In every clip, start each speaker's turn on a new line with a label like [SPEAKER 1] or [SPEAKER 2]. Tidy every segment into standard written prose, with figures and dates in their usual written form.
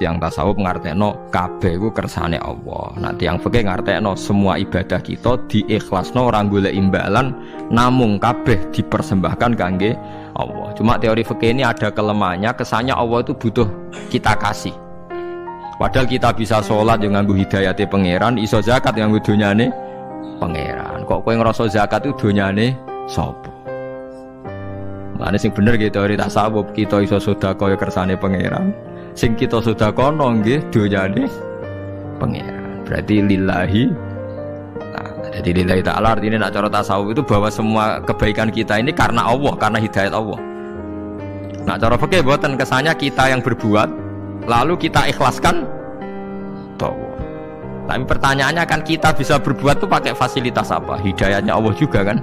[SPEAKER 1] tiang tasawuf ngartekno kabeh iku kersane Allah. Nah tiang fikih ngartekno semua ibadah kita diikhlasno ora golek imbalan namung kabeh dipersembahkan kangge Allah. Cuma teori fikih ini ada kelemahannya, kesannya Allah itu butuh kita kasih. Padahal kita bisa sholat yang nganggo hidayate pangeran, iso zakat yang nganggo donyane pangeran. Kok kowe ngrasa zakat itu donyane sapa? Mane sing bener gitu teori tasawuf, kita iso sedekah ya kersane pangeran. Sing kita sedekahno nggih donyane pangeran. Berarti lillahi. Nah, jadi lillahi ta'ala artinya nak cara tasawuf itu bahwa semua kebaikan kita ini karena Allah, karena hidayat Allah. Nah, cara fikih mboten kesannya kita yang berbuat lalu kita ikhlaskan toh. Tapi pertanyaannya kan kita bisa berbuat tuh pakai fasilitas apa? Hidayatnya Allah juga kan?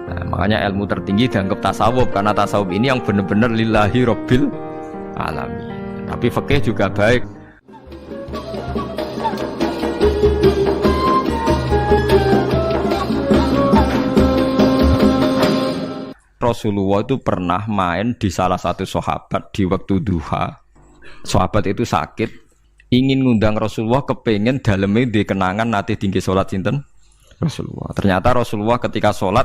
[SPEAKER 1] Nah, makanya ilmu tertinggi dianggap tasawuf karena tasawuf ini yang benar-benar lillahi rabbil alamin. Tapi fikih juga baik. Rasulullah itu pernah main di salah satu sahabat di waktu duha. Sahabat itu sakit, ingin ngundang Rasulullah, kepengen dalamnya di kenangan nanti tinggi sholat sinten Rasulullah. Ternyata Rasulullah ketika sholat,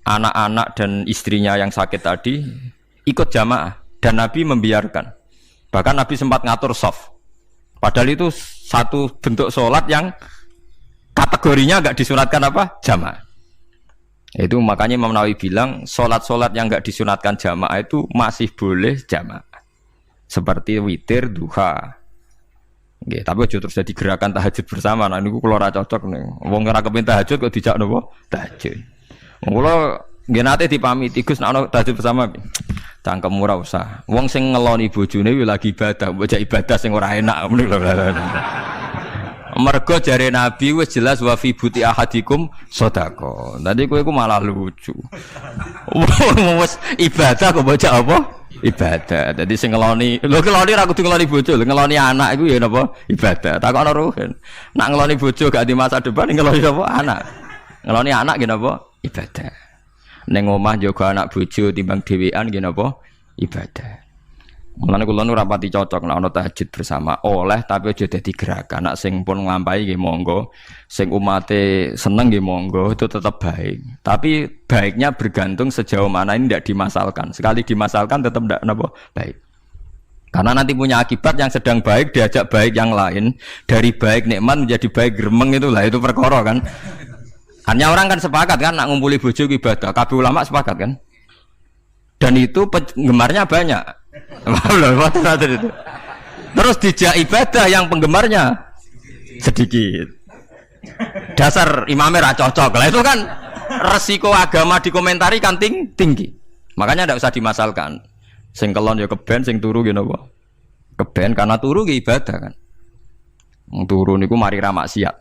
[SPEAKER 1] anak-anak dan istrinya yang sakit tadi ikut jamaah dan Nabi membiarkan. Bahkan Nabi sempat ngatur shaf. Padahal itu satu bentuk sholat yang kategorinya enggak disunatkan apa? Jamaah. Itu makanya Imam Nawawi bilang sholat-sholat yang enggak disunatkan jamaah itu masih boleh jamaah. Seperti witir, duha. Nggih, tapi aja terus jadi gerakan tahajud bersama. Nah niku kula ora cocok nih. Wong ora kepen tahajud kok dijak napa? Tahajud. Kula nggih nate dipamiti Gus nek ana tahajud bersama. Cangkem ora usah. Wong sing ngeloni bojone lagi ibadah, mbok ibadah sing ora enak ngono lho. Mergo jare Nabi wis jelas wa fi buti ahadikum sedekah. Tadi kowe iku malah lucu. Wis ibadah kok baca apa? Ibadah. Jadi sing ngeloni, lho ngeloni ra kudu ngeloni bojo, ngeloni anak iku ya napa? Ibadah. Takokno ruhen. Nak ngeloni bojo gak di masa depan ngeloni apa? Anak. Ngeloni anak nggih napa? Ibadah. Ning omah njaga anak bojo timbang dhewean nggih napa? Ibadah. Mulane kula nu rapati cocok nek ana tahajud bersama oleh tapi aja dadi gerakan. Nek sing pun nglampahi nggih monggo, sing umate seneng nggih monggo, itu tetap baik. Tapi baiknya bergantung sejauh mana ini tidak dimasalkan. Sekali dimasalkan tetap tidak napa baik. Karena nanti punya akibat yang sedang baik diajak baik yang lain, dari baik nikmat menjadi baik gremeng itulah itu perkara kan. Hanya orang kan sepakat kan nak ngumpuli bojo ibadah, kabeh ulama sepakat kan. Dan itu penggemarnya banyak. Terus dijak ibadah yang penggemarnya sedikit. Dasar imamnya ra cocok. Lah itu kan resiko agama dikomentari kan tinggi. Makanya tidak usah dimasalkan. Sing kelon ya keben, sing turu ya napa? Keben karena turu ki ibadah kan. Wong turu niku mari ra maksiat.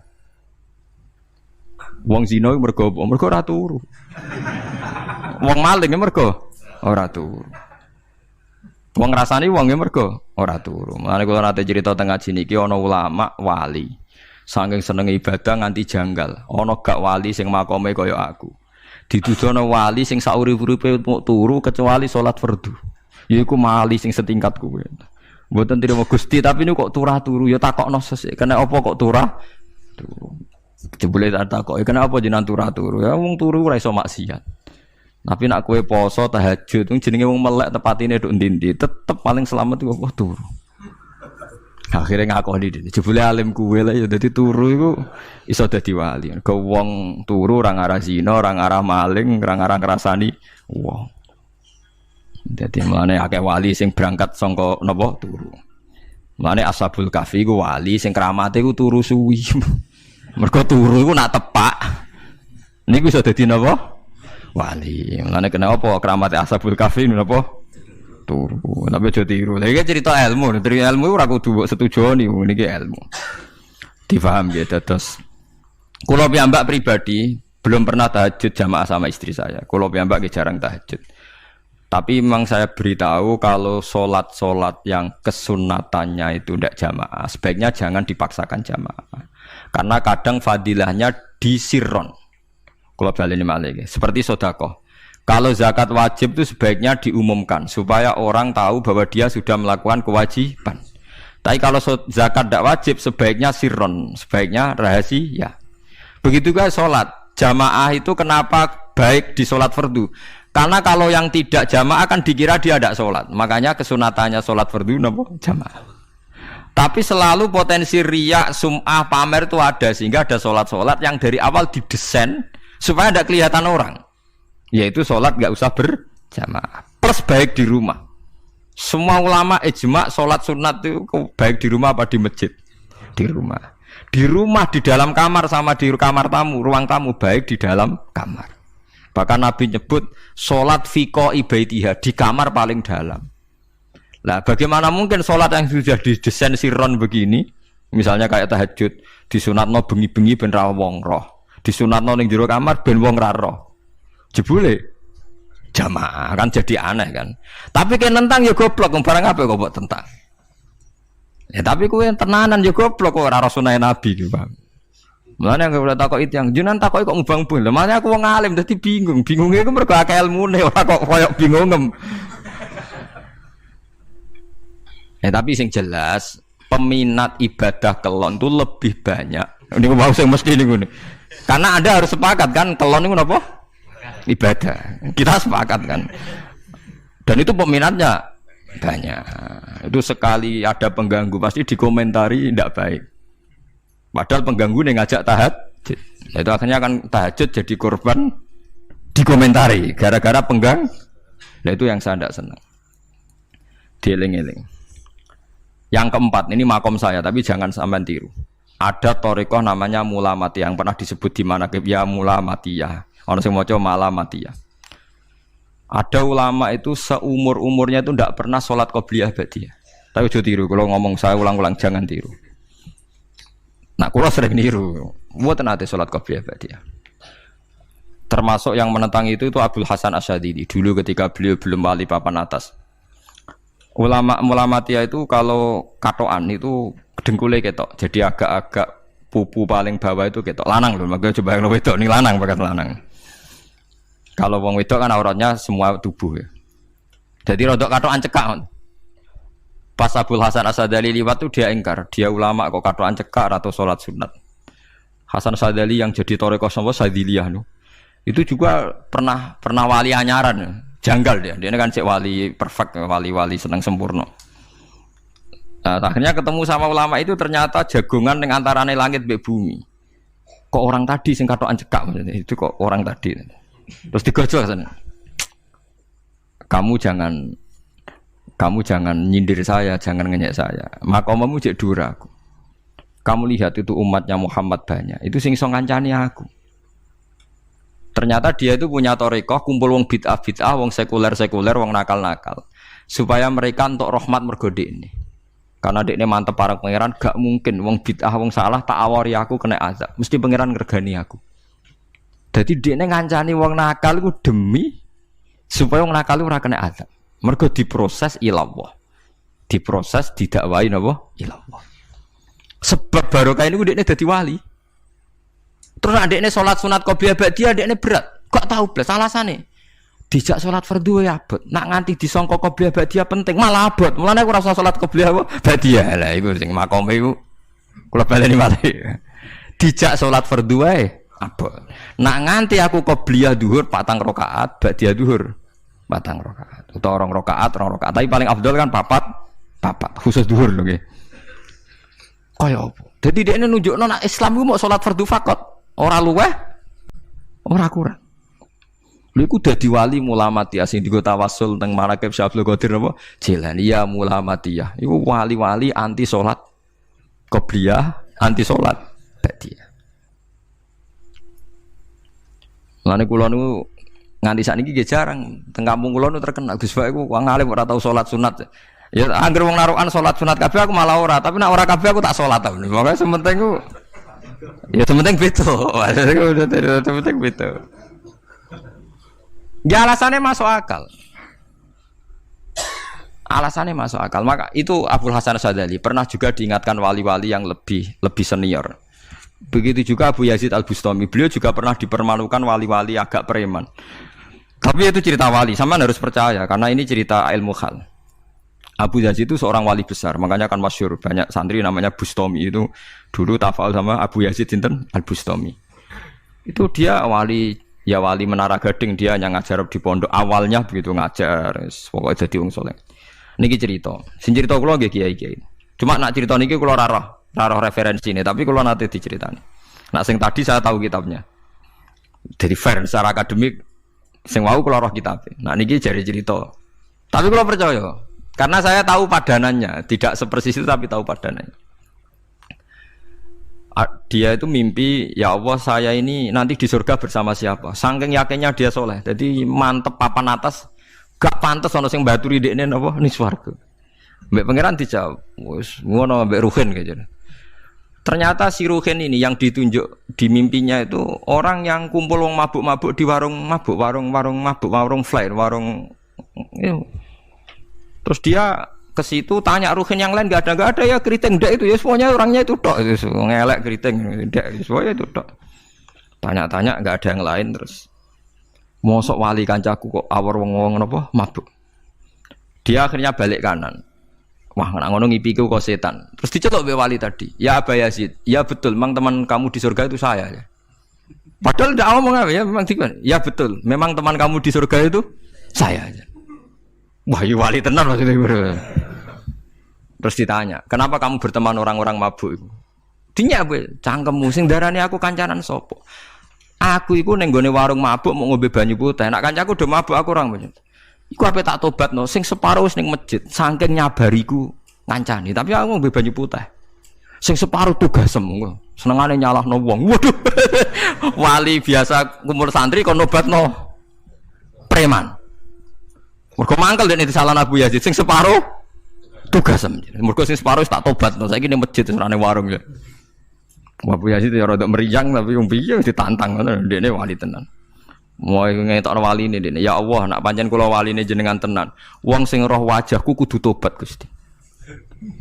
[SPEAKER 1] Wong zina mergo apa? Mergo ora turu. Wong maling mergo ora turu. Wong ngrasani wong mergo ora turu. Mulane kula nate cerita teng ngaji niki ana ulama wali. Saking senenge ibadah nganti janggal. Ana gak wali sing makome kaya aku. Dituduhno wali sing saurip-uripe turu kecuali salat fardu. Yaiku wali sing setingkat kuwe. Mboten trimo Gusti tapi niku kok turah turu ya takokno sesuk. Kena apa kok turah? Turu. Jebule tak takoki kenapa jenengan turah turu? Ya wong turu ora iso maksiat. Tapi nak kue poso tahajud, jenenge wong melek tepatine nduk ndi-ndi, tetep paling selamat iku apa turu. Akhirnya ngakoni dene. Jebule alim kuwe lah ya dadi turu iku iso dadi wali. Ke wong turu ora ngarah zina, ora ngarah maling, ora ngarah ngrasani wong. Dadi mulane akeh wali sing berangkat saka napa turu. Mulane Ashabul Kahfi iku wali sing kramate iku turu suwi. Mergo turu iku nak tepak. Niku iso dadi napa? Wali. Mulane kenapa keramat Ashabul Kahfi menapa turu. Tapi aja tiru. Lha iki cerita ilmu, dari ilmu ora kudu setuju niku niki ilmu. Difaham ya dados. Kula piyambak pribadi belum pernah tahajud jamaah sama istri saya. Kula piyambak jarang tahajud. Tapi memang saya beritahu kalau sholat-sholat yang kesunatannya itu tidak jamaah, sebaiknya jangan dipaksakan jamaah. Karena kadang fadilahnya disirron. Kalau baleni malih seperti sedekah. Kalau zakat wajib itu sebaiknya diumumkan supaya orang tahu bahwa dia sudah melakukan kewajiban. Tapi kalau zakat tidak wajib, sebaiknya sirron, sebaiknya rahasia. Begitu juga sholat jamaah itu kenapa baik di sholat fardu? Karena kalau yang tidak jamaah kan dikira dia tidak sholat. Makanya kesunatannya sholat fardu napa jamaah. Tapi selalu potensi riya, sum'ah, pamer itu ada sehingga ada sholat-sholat yang dari awal didesain supaya tidak kelihatan orang. Yaitu sholat nggak usah berjamaah. Plus baik di rumah. Semua ulama ijma sholat sunat itu baik di rumah apa di masjid? Di rumah. Di rumah, di dalam kamar sama di kamar tamu, ruang tamu baik di dalam kamar. Bahkan Nabi nyebut sholat fiko ibaitiha di kamar paling dalam. Nah, bagaimana mungkin sholat yang sudah didesain sirron begini, misalnya kayak tahajud, disunatno bengi-bengi ben ra wong roh, disunatno ning jero kamar ben wong ra roh. Jebule jamaah kan jadi aneh kan. Tapi kan tentang ya goblok, barang apa kok buat tentang. Ya tapi kowe tenanan ya goblok kok ora sunah Nabi gitu, Bang. Mulane yang boleh takok itu yang junan takoki kok ngubang-ubang. Lah makane aku wong alim dadi bingung. Bingungnya iku mergo akeh ilmune ora kok koyo bingungem. Ya tapi sing jelas peminat ibadah kelon itu lebih banyak. Niku mau sing mesti niku. Karena Anda harus sepakat kan kelon niku napa? Ibadah. Kita sepakat kan. Dan itu peminatnya banyak. Itu sekali ada pengganggu pasti dikomentari tidak baik. Padahal pengganggu yang ngajak tahajud. Itu akhirnya akan tahajud jadi korban dikomentari gara-gara penggang. Nah itu yang saya tidak senang. Dieling-eling. Yang keempat, ini makom saya tapi jangan sampai tiru. Ada thariqah namanya mulamatiyah yang pernah disebut di manaqib ya mulamatiyah. Orang yang maca malamatiyah. Ada ulama itu seumur-umurnya itu tidak pernah sholat qobliyah ba'diyah. Tapi ojo tiru, kalau ngomong saya ulang-ulang jangan tiru. Nah, kalau sering niru, mboten nate sholat qobliyah ba'diyah. Termasuk yang menentang itu Abdul Hasan Asyadili dulu ketika beliau belum wali papan atas. Ulama mulamatiyah itu kalau katoan itu dengkulnya ketok, jadi agak-agak pupu paling bawah itu ketok lanang loh. Makanya coba yang wedok nih lanang bakat lanang. Kalau wong wedok kan auratnya semua tubuh ya. Jadi rodok katokan cekak. Pas Abdul Hasan Asyadili liwat tuh dia ingkar, dia ulama kok katokan cekak atau sholat sunat. Hasan Asyadili yang jadi thariqah sama Sadiliyah no. Itu juga pernah wali anyaran ya. Janggal dia. Dia kan cek wali perfect, wali senang sempurna. Nah, akhirnya ketemu sama ulama itu ternyata jagongan dengan antarane langit mbek bumi. Kok orang tadi sing katokan cekak maksudnya. Itu kok orang tadi. Terus digojol sana. Kamu jangan nyindir saya, jangan ngenyek saya. Makomamu cek dura aku. Kamu lihat itu umatnya Muhammad banyak. Itu sing iso ngancani aku. Ternyata dia itu punya thariqah kumpul wong bid'ah, wong sekuler, wong nakal. Supaya mereka untuk rahmat mergo ini. Karena dekne mantep para pangeran, gak mungkin wong bid'ah, wong salah tak awari aku kena azab. Mesti pangeran ngergani aku. Jadi dekne ngancani wong nakal iku demi supaya wong nakal ora kena azab. Mergo diproses ilallah. Diproses didakwai napa? Ilallah. Sebab barokah niku dekne dadi wali. Terus adekne salat sunat qobliyah ba'diyah adekne berat. Kok tahu blas alasane? Dijak salat fardhu ya abot. Nak nganti disangka qobliyah ba'diyah penting malah abot. Mulane aku ora usah salat qobliyah ba'diyah. Lah iku sing makome iku kula baleni malih. Dijak salat fardhu wae abot. Nak nganti aku qobliyah zuhur 4 rakaat, ba'diyah zuhur 4 rakaat. Utawa 2 rakaat, 2 rakaat. Tapi paling afdal kan papat khusus zuhur lho nggih. Kaya apa? Dadi dekne nunjukno nek Islam ku mau salat fardhu faqat. Ora luweh, ora kurang. Lha iku dadi wali mulamatiyah sing digo tawasul teng Manaqib Syekh Abdul Qadir apa? Jilaniyah mulamatiyah. Iku wali-wali anti salat qobliyah, anti salat ba'diyah. Lane kula niku nganti sakniki nggih jarang teng kampung kula niku terkenal Gus Bak iku wong alim ora tau salat sunat. Ya anggere wong narukan salat sunat kabeh aku malah ora, tapi nek ora kabeh aku tak salat ta. Pokoke sementing ku ya sementing beto. Sementing beto. Ya alasannya masuk akal. Alasannya masuk akal. Maka itu Abdul Hasan Asyadili pernah juga diingatkan wali-wali yang lebih senior. Begitu juga Abu Yazid Al-Bustami. Beliau juga pernah dipermalukan wali-wali agak preman. Tapi itu cerita wali, sama harus percaya karena ini cerita ilmu hal. Abu Yazid itu seorang wali besar, makanya kan masyhur banyak santri namanya Bustami itu dulu tafal sama Abu Yazid sinten Al Bustami. Itu dia wali ya wali Menara Gading, dia yang ngajar di pondok awalnya begitu ngajar, pokoknya jadi wong saleh. Niki cerita, sing cerita kula nggih kiai-kiai. Cuma nak cerita niki kula ora roh referensi ini, tapi kula nate diceritani. Nak sing tadi saya tahu kitabnya. Jadi fair secara akademik sing wau kula roh kitabnya. Nak niki jari cerita. Tapi kula percaya karena saya tahu padanannya, tidak sepersis itu tapi tahu padanannya. Dia itu mimpi, ya Allah saya ini nanti di surga bersama siapa. Saking yakinnya dia soleh, jadi mantep papan atas, gak pantas ono sing baturi dekne napa ning swarga. Mbek pangeran dijawab, wis ngono mbek Ruhin gitu. Ternyata si Ruhin ini yang ditunjuk di mimpinya itu orang yang kumpul wong mabuk-mabuk di warung mabuk, warung flare, warung. Terus dia ke situ tanya Ruhin yang lain gak ada ya keriting ndak itu ya semuanya orangnya itu tok itu ngelek keriting ndak semuanya itu tok. Tanya-tanya gak ada yang lain terus. Mosok wali kancaku kok awor wong-wong napa mabuk. Dia akhirnya balik kanan. Wah, nak ngono ngipiku kok setan. Terus diceluk be wali tadi. Ya Aba Yazid, ya betul memang teman kamu di surga itu saya ya. Padahal ndak ngomong apa ya memang dikon. Ya betul, memang teman kamu di surga itu saya aja. Wah, ya wali tenan maksudnya. Terus ditanya, kenapa kamu berteman orang-orang mabuk itu? Dinya apa? Cangkemmu sing darani aku kancanan sopo. Aku iku ning gone warung mabuk mau ngombe banyu putih. Nek kancaku do mabuk aku orang banyak. Iku ape tak tobatno sing separo wis ning masjid, saking nyabariku ngancani, tapi aku ngombe banyu putih. Sing separo tugasem ngono. Senengane nyalahno wong. Waduh. Wali biasa kumpul santri kon nobatno preman. Mergo mangkel dene disalahno Abu Yazid sing separo tugasem. Mergo sing separo wis tak tobatno. Saiki ning masjid serane warung ya. Abu Yazid ya rada meriang tapi wong piye ditantang ngono dene wali tenan. Mau ngetokno waline dene. Ya Allah, nak pancen kula waline jenengan tenan. Wong sing roh wajahku kudu tobat Gusti.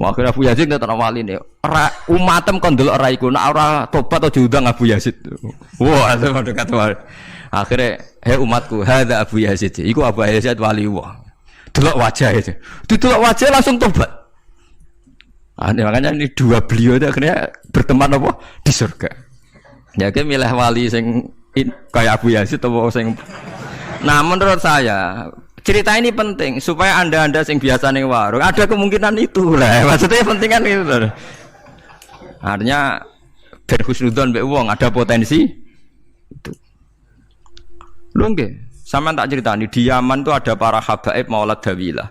[SPEAKER 1] Akhirnya Abu Yazid ngetokno waline. Ora umatem kon ndelok ora iku, nak ora tobat aja diundang Abu Yazid. Wah, sama dekat wali. Akhirnya, hei umatku, hadza Abu Yazid. Iku Abu Yazid wali Allah. Delok wajah itu. Didelok wajah langsung tobat. Makanya ini dua beliau itu akhirnya berteman apa di surga. Ya kan milih wali sing kayak Abu Yazid atau sing. Nah menurut saya cerita ini penting supaya anda sing biasa ning warung ada kemungkinan itu lah. Maksudnya penting kan itu. Artinya berhusnudzon mbek wong ada potensi itu. Lho nggih, sampean tak critani di Yaman tuh ada para habaib Maulad Dawilah.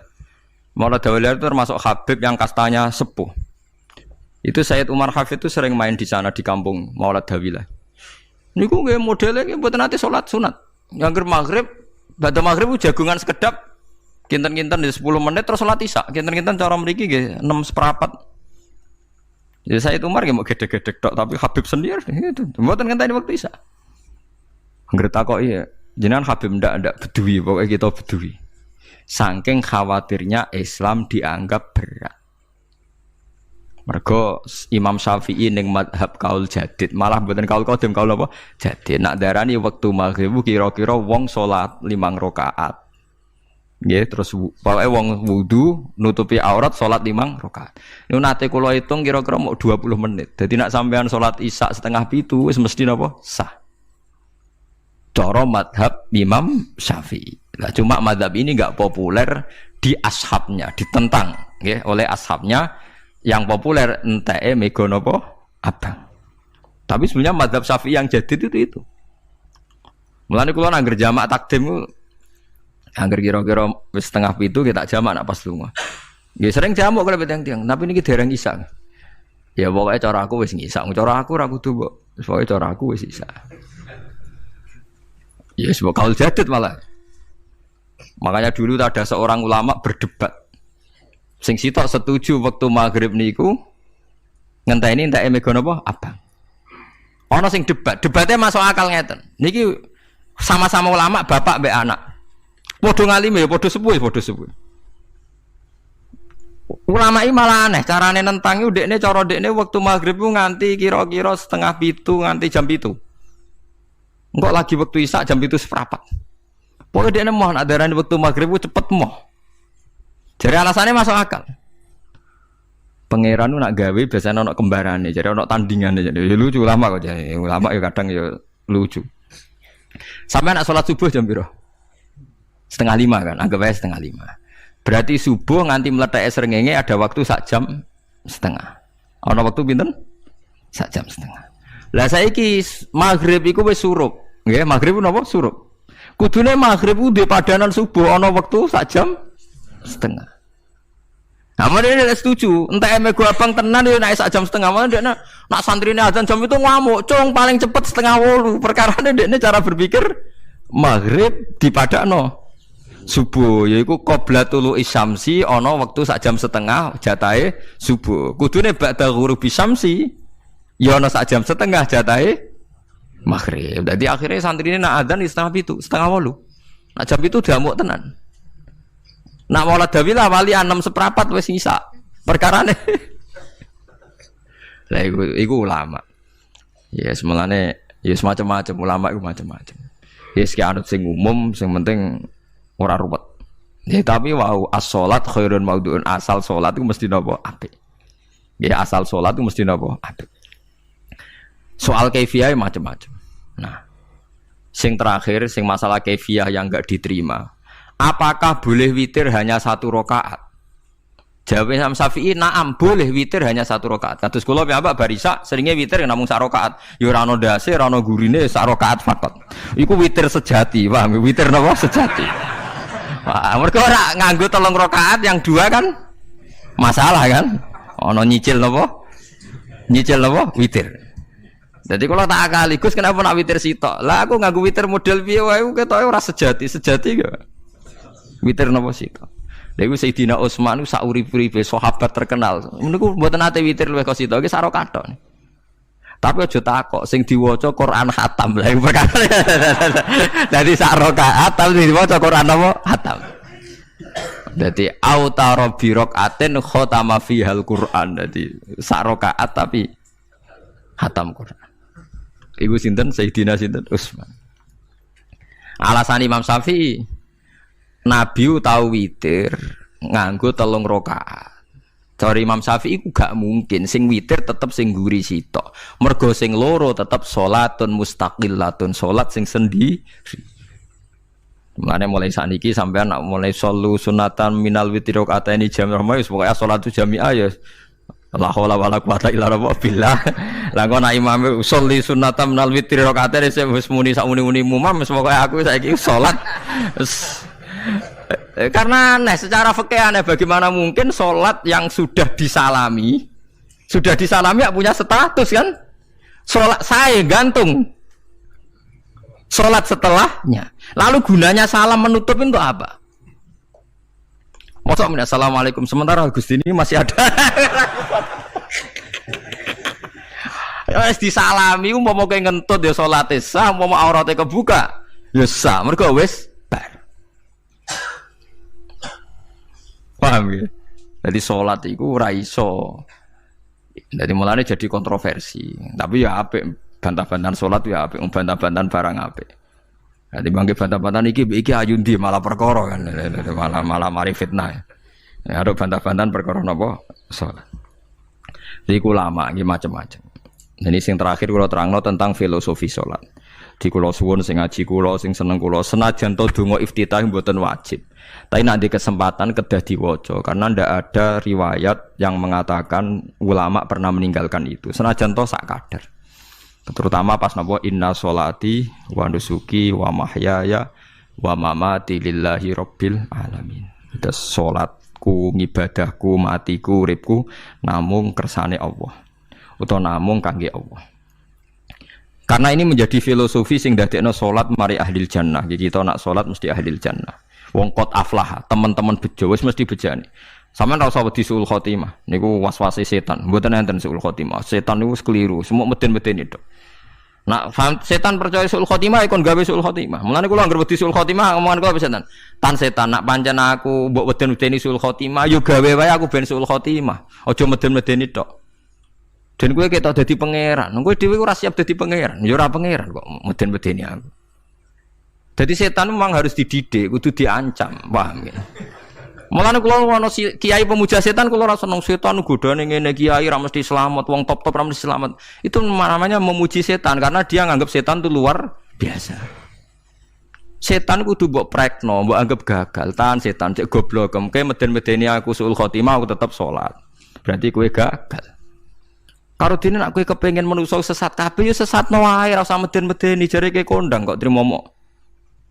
[SPEAKER 1] Maulad Dawilah itu termasuk habib yang kastanya sepuh. Itu Sayyid Umar Hafid itu sering main di sana di kampung Maulad Dawilah. Niku nggih modele nggih mboten nate salat sunat. Yang maghrib, badhe maghrib jagungan sekedap kinten-kinten di 10 menit terus salat isya. Kinten-kinten cara mriki nggih 6:04. Ya Sayyid Umar nggih mau gedhe-gedhe tok tapi Habib sendiri itu. Mboten ngenteni waktu isya. Anggere takoki ya, jenengan Habib ndak bedui, pokoknya kita bedui. Saking khawatirnya Islam dianggap berat. Mergo Imam Syafi'i ning mazhab kaul jadid, malah mboten kaul qadim, kaul apa? Jadid. Nak darani wektu maghrib kira-kira wong salat 5 rakaat. Nggih, terus pokoke wong wudu nutupi aurat salat 5 rakaat. Niku nate kula hitung kira-kira mau 20 menit. Dadi nak sampean salat Isya 6:30 wis mesti napa? Sah. Cara madhab Imam Syafi'i. Nah, cuma madhab ini enggak populer di ashabnya, ditentang nggih oleh ashabnya. Yang populer enteke mega napa abang. Tapi sebenarnya madhab Syafi'i yang jadid itu. Mulane kula nang jamak takdim angger kira-kira wis 6:30 kita jamak nak pas lunga. Nggih sering jamak kalau tiang-tiang, tapi niki dereng isya. Ya pokoke cara aku wis ngisa, cara aku ora kudu mbok. Pokoke cara aku wis isya. Ya sebab kaul jadid malah. Makanya dulu ada seorang ulama berdebat. Sing sitok setuju waktu maghrib niku ngenteni enteke mega napa abang. Ana sing debatnya masuk akal ngeten. Niki sama-sama ulama bapak mbek anak. Padha ngalime ya padha sepuh. Ulama iki malah aneh carane nentang iku dekne cara dekne waktu maghrib ku nganti kira-kira 6:30 nganti jam 7. Engko lagi waktu isya jam 7:04. Pokoke dekne moh nak darani waktu maghrib ku cepet moh. Jadi alasannya masuk akal. Pangeran nak gawe biasanya ono kembarane, jadi ono tandingannya, jadi lucu ulama kok jadi ulama ya kadang ya lucu. Sampai nak sholat subuh jam piro? 4:30 kan, anggap aja 4:30. Berarti subuh nganti meletak srengenge ada waktu 1,5 jam. Ono waktu pinten? 1,5 jam. Lah saiki maghrib iku wis surup. Nggih, maghrib napa surup. Kudune maghrib ku duwe padanan subuh ana wektu 1,5 jam. Amun dia tidak setuju, entah eme gua abang tenan dia naik 1,5 jam, mana dia nak santrine azan jam itu ngamuk, cung paling cepet 7:30. Perkara dia cara berpikir maghrib dipadakno subuh, yaiku qoblatul isyamsi ana wektu 1,5 jam jatahe subuh. Kudune ba'da ghurubi syamsi ya ana 1,5 jam jatahe maghrib. Jadi akhirnya santrine nak azan 7:30, 7:30. Nak jam itu diamuk tenan. Nak maulad dawilah wali 6:15 wis ngisa. Perkarane. Lah iku ulama. Ya semelane ya semacam-macam ulama iku macam-macam. Ya sik anut sing umum sing penting ora ruwet. Ya tapi wau as-shalat khairun maudhu'un, asal salat itu mesti napa apik. Ya asal salat itu mesti napa apik. Soal kaifiyah macam-macam. Nah, sing terakhir sing masalah kaifiyah yang enggak diterima. Apakah boleh witir hanya 1 rakaat? Jawab Imam Syafi'i, na'am, boleh witir hanya 1 rakaat. Kados kula piyambak barisa seringnya witir namung 1 rakaat. Ya ora ono ndase, ora ono gurine, 1 rakaat fakot. Iku witir sejati, paham? Witir napa sejati. Wah, mergo ora nganggo 3 rakaat yang 2 kan masalah kan? Ono nyicil napa? Nyicil napa? Witir. Jadi kalau tak akali, Gus kenapa nak witir sitok? Lah aku nganggo witir model piye wae ketoke ora sejati gak? Witir napa sitok? Lha iku Sayyidina Utsman sak urip-uripe sahabat terkenal. Niku mboten nate witir luwih kok sitok, iki saro kathok. Tapi aja takok sing diwaca Quran khatam. Lah iku perkara. Dadi sak rakaat tapi diwaca Quran apa? Khatam. Dadi autara bi rakaatin khatama fihal Quran. Dadi sak rakaat tapi khatam Quran. Iku sinten Sayyidina sinten Utsman. Alasan Imam Syafi'i Nabi tahu witir nganggo 3 rakaat. Cara Imam Syafi'i ku gak mungkin sing witir tetep sing guri sitok. Mergo sing loro tetep salatun mustaqillatun, salat sing sendiri. Mulane mulai sakniki sampean nak mulai solu sunatan minal witir rakaataini jami'ah wis pokoke salatu jami'ah ya la haula wala quwata illa billah. Lah kok nak imam sholli sunatan minal witir rakaataini wis muni sak muni-muni mumam wis pokoke aku saiki salat. Karena aneh secara fikih aneh, bagaimana mungkin sholat yang sudah disalami ya punya status kan? Sholat saya gantung sholat setelahnya. Lalu gunanya salam menutup untuk apa? Masa assalamualaikum sementara Gusti ini masih ada. Ya disalami umpama kowe ngentut ya salate sah, umpama aurate kebuka ya sah. Mergo wis paham ya? Jadi sholat itu ora iso. Jadi mulanya jadi kontroversi. Tapi ya apik bantah-bantahan sholat ya apik, bantah-bantahan barang apik. Jadi bangke bantah-bantahan iki ayundi malah perkara kan, malah mari fitnah. Ya ada bantah-bantahan perkara napa sholat. Jadi ulama iki macam-macam. Jadi sing terakhir kula terangno tentang filosofi sholat. Di kula suwun sing ngaji kula sing seneng kula senajan to donga iftitah mboten wajib. Tapi nanti kesempatan kedah diwaca karena ndak ada riwayat yang mengatakan ulama pernah meninggalkan itu. Senajan to sak kadar. Terutama pas napa inna sholati wa nusuki wa mahyaya wa mamati lillahi rabbil alamin. Terus salatku, ngibadahku, matiku, uripku namung kersane Allah. Utawa namung kangge Allah. Karena ini menjadi filosofi sing dadekno salat mari ahlil jannah. Jadi kita nak salat mesti ahlil jannah. Wong qad aflah, teman-teman bejo wis mesti bejane. Sampeyan ora usah wedi suul khotimah. Niku waswase setan. Mboten enten suul khotimah. Setan niku wis keliru, semua meden-medeni tok. Nak setan percaya suul khotimah ikon gawe suul khotimah. Mulane kula anggere wedi suul khotimah omongan kula setan. Tan setan nak pancen aku mbok weden-wedeni suul khotimah yo gawe wae aku ben suul khotimah. Aja meden-medeni tok. Dan kowe ketok dadi pangeran. Kowe dhewe ora siap dadi pangeran. Ya ora pangeran kok meden-medeni aku. Jadi setan memang harus dididik, kudu diancam, paham ya? Mulane kula ana kiai pemuja setan kula ora seneng setan godane ngene kiai ra mesti selamat, wong top-top ra mesti selamat. Itu namanya memuji setan karena dia nganggap setan itu luar biasa. Setan kudu mbok prekno, mbok anggap gagal. Tahan setan cek goblok, kemke meden-medeni aku suul khotimah aku tetap salat. Berarti kowe gagal. Karo dene nek kowe kepengin menungso sesat kabeh ya sesatno wae, ora usah meden-medeni jare kowe kondang kok trimo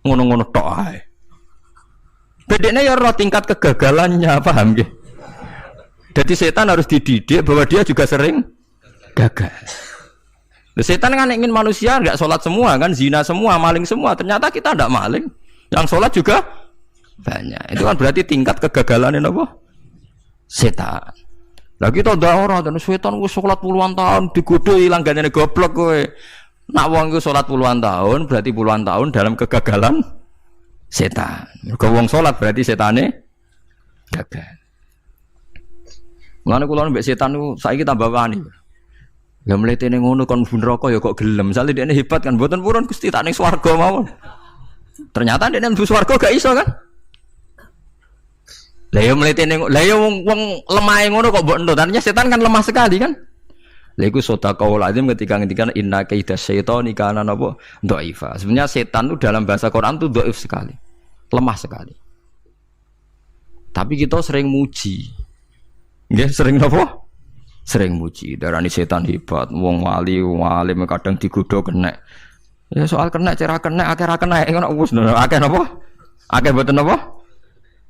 [SPEAKER 1] ngono-ngono tok ae. Bedanya ya roh tingkat kegagalannya, paham nggih? Jadi setan harus dididik bahwa dia juga sering gagal. Setan kan ingin manusia enggak sholat semua kan, zina semua, maling semua. Ternyata kita enggak maling, yang sholat juga banyak. Itu kan berarti tingkat kegagalan apa? Setan. Lah kita ndak ora dan setan wis sholat puluhan tahun digodho langgane goblok kowe. Nak wong iku sholat puluhan tahun berarti puluhan tahun dalam kegagalan setan. Mergo wong sholat berarti setane gagal. Mulane kula mbek setan niku saiki tambah wani. Ya mletene ngono kon mlebu neraka ya kok gelem. Misale dekne hebat kan mboten purun Gusti tak ning swarga mawon. Ternyata dekne mlebu swarga gak iso kan? Lah ya mletene lah ya wong lemahe ngono kok mbok entuk. Artinya setan kan lemah sekali kan? Lha iku sedekahul azim ketika ngendikan inna kaida syaitani kana napa dhaifa. Sebenarnya setan itu dalam bahasa Quran itu dhaif sekali. Lemah sekali. Tapi kita sering muji. Nggih, sering napa? Sering muji. Darani setan hebat, wong wali, wong alim kadang digodho kena. Ya soal kena cara kena akeh ra kena ngono wis akeh napa? Akeh mboten napa?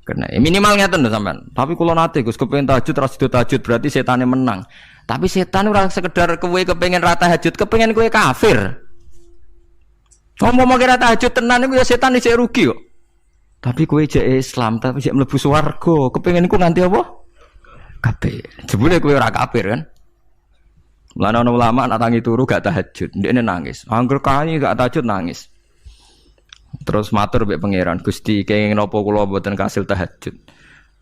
[SPEAKER 1] Kena. Minimal ngeten lho sampean. Tapi kula nate Gus kepengin tahajud ra sido tahajud berarti setane menang. Tapi setan ora sekedar kowe kepengin ra tahajud, kepengin kowe kafir. Ngomong kira tahajud tenan iku ya setan isih rugi kok. Tapi kowe jek Islam, tapi jek mlebu swarga, kepengin iku nganti apa? Kafir. Jebule kowe ora kafir kan? Mulane ana ulama nak tangi turu gak tahajud, ndekne nangis. Angger kae gak tahajud nangis. Terus matur mbek pangeran, Gusti kenging napa kula mboten kasil tahajud.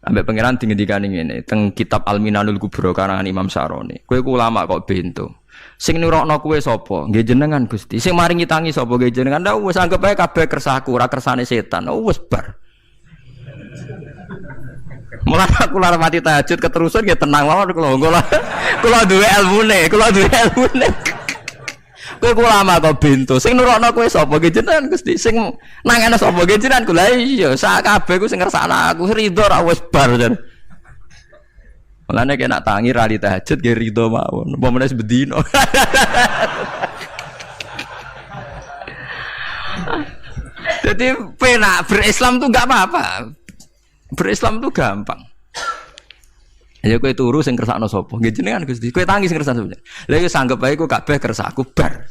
[SPEAKER 1] Ambek pangeran dingendikani ngene, teng kitab Al-Minanul Kubra karangan Imam Syaroni. Kowe ku ulama kok bento. Sing nurokno kowe sapa? Nggih jenengan Gusti. Sing maringi tangi sapa? Nggih jenengan. Ndak wis anggap ae kabeh kersaku, ora kersane setan. Wis bar. Mulane aku lara mati tahajud keterusan nggih tenang mawon kula. Kula duwe ilmune, Kowe ulama kok bento. Sing nurokno kowe sapa? Nggih jenengan Gusti. Sing nangane sapa? Nggih jenengan. Lha iya, sak kabeh ku sing ngersakno aku rido ra wis bar jan. Mulane kena tangi rali tahajud nggih rido mawon. Apa meneh bedino. Jadi penak berislam tuh enggak apa-apa. Berislam tuh gampang. Ya kowe turu sing kersakno sapa? Nggih jenengan Gusti. Kowe tangi sing kersakno. Lha iku sanggep ae ku kabeh kersaku bar.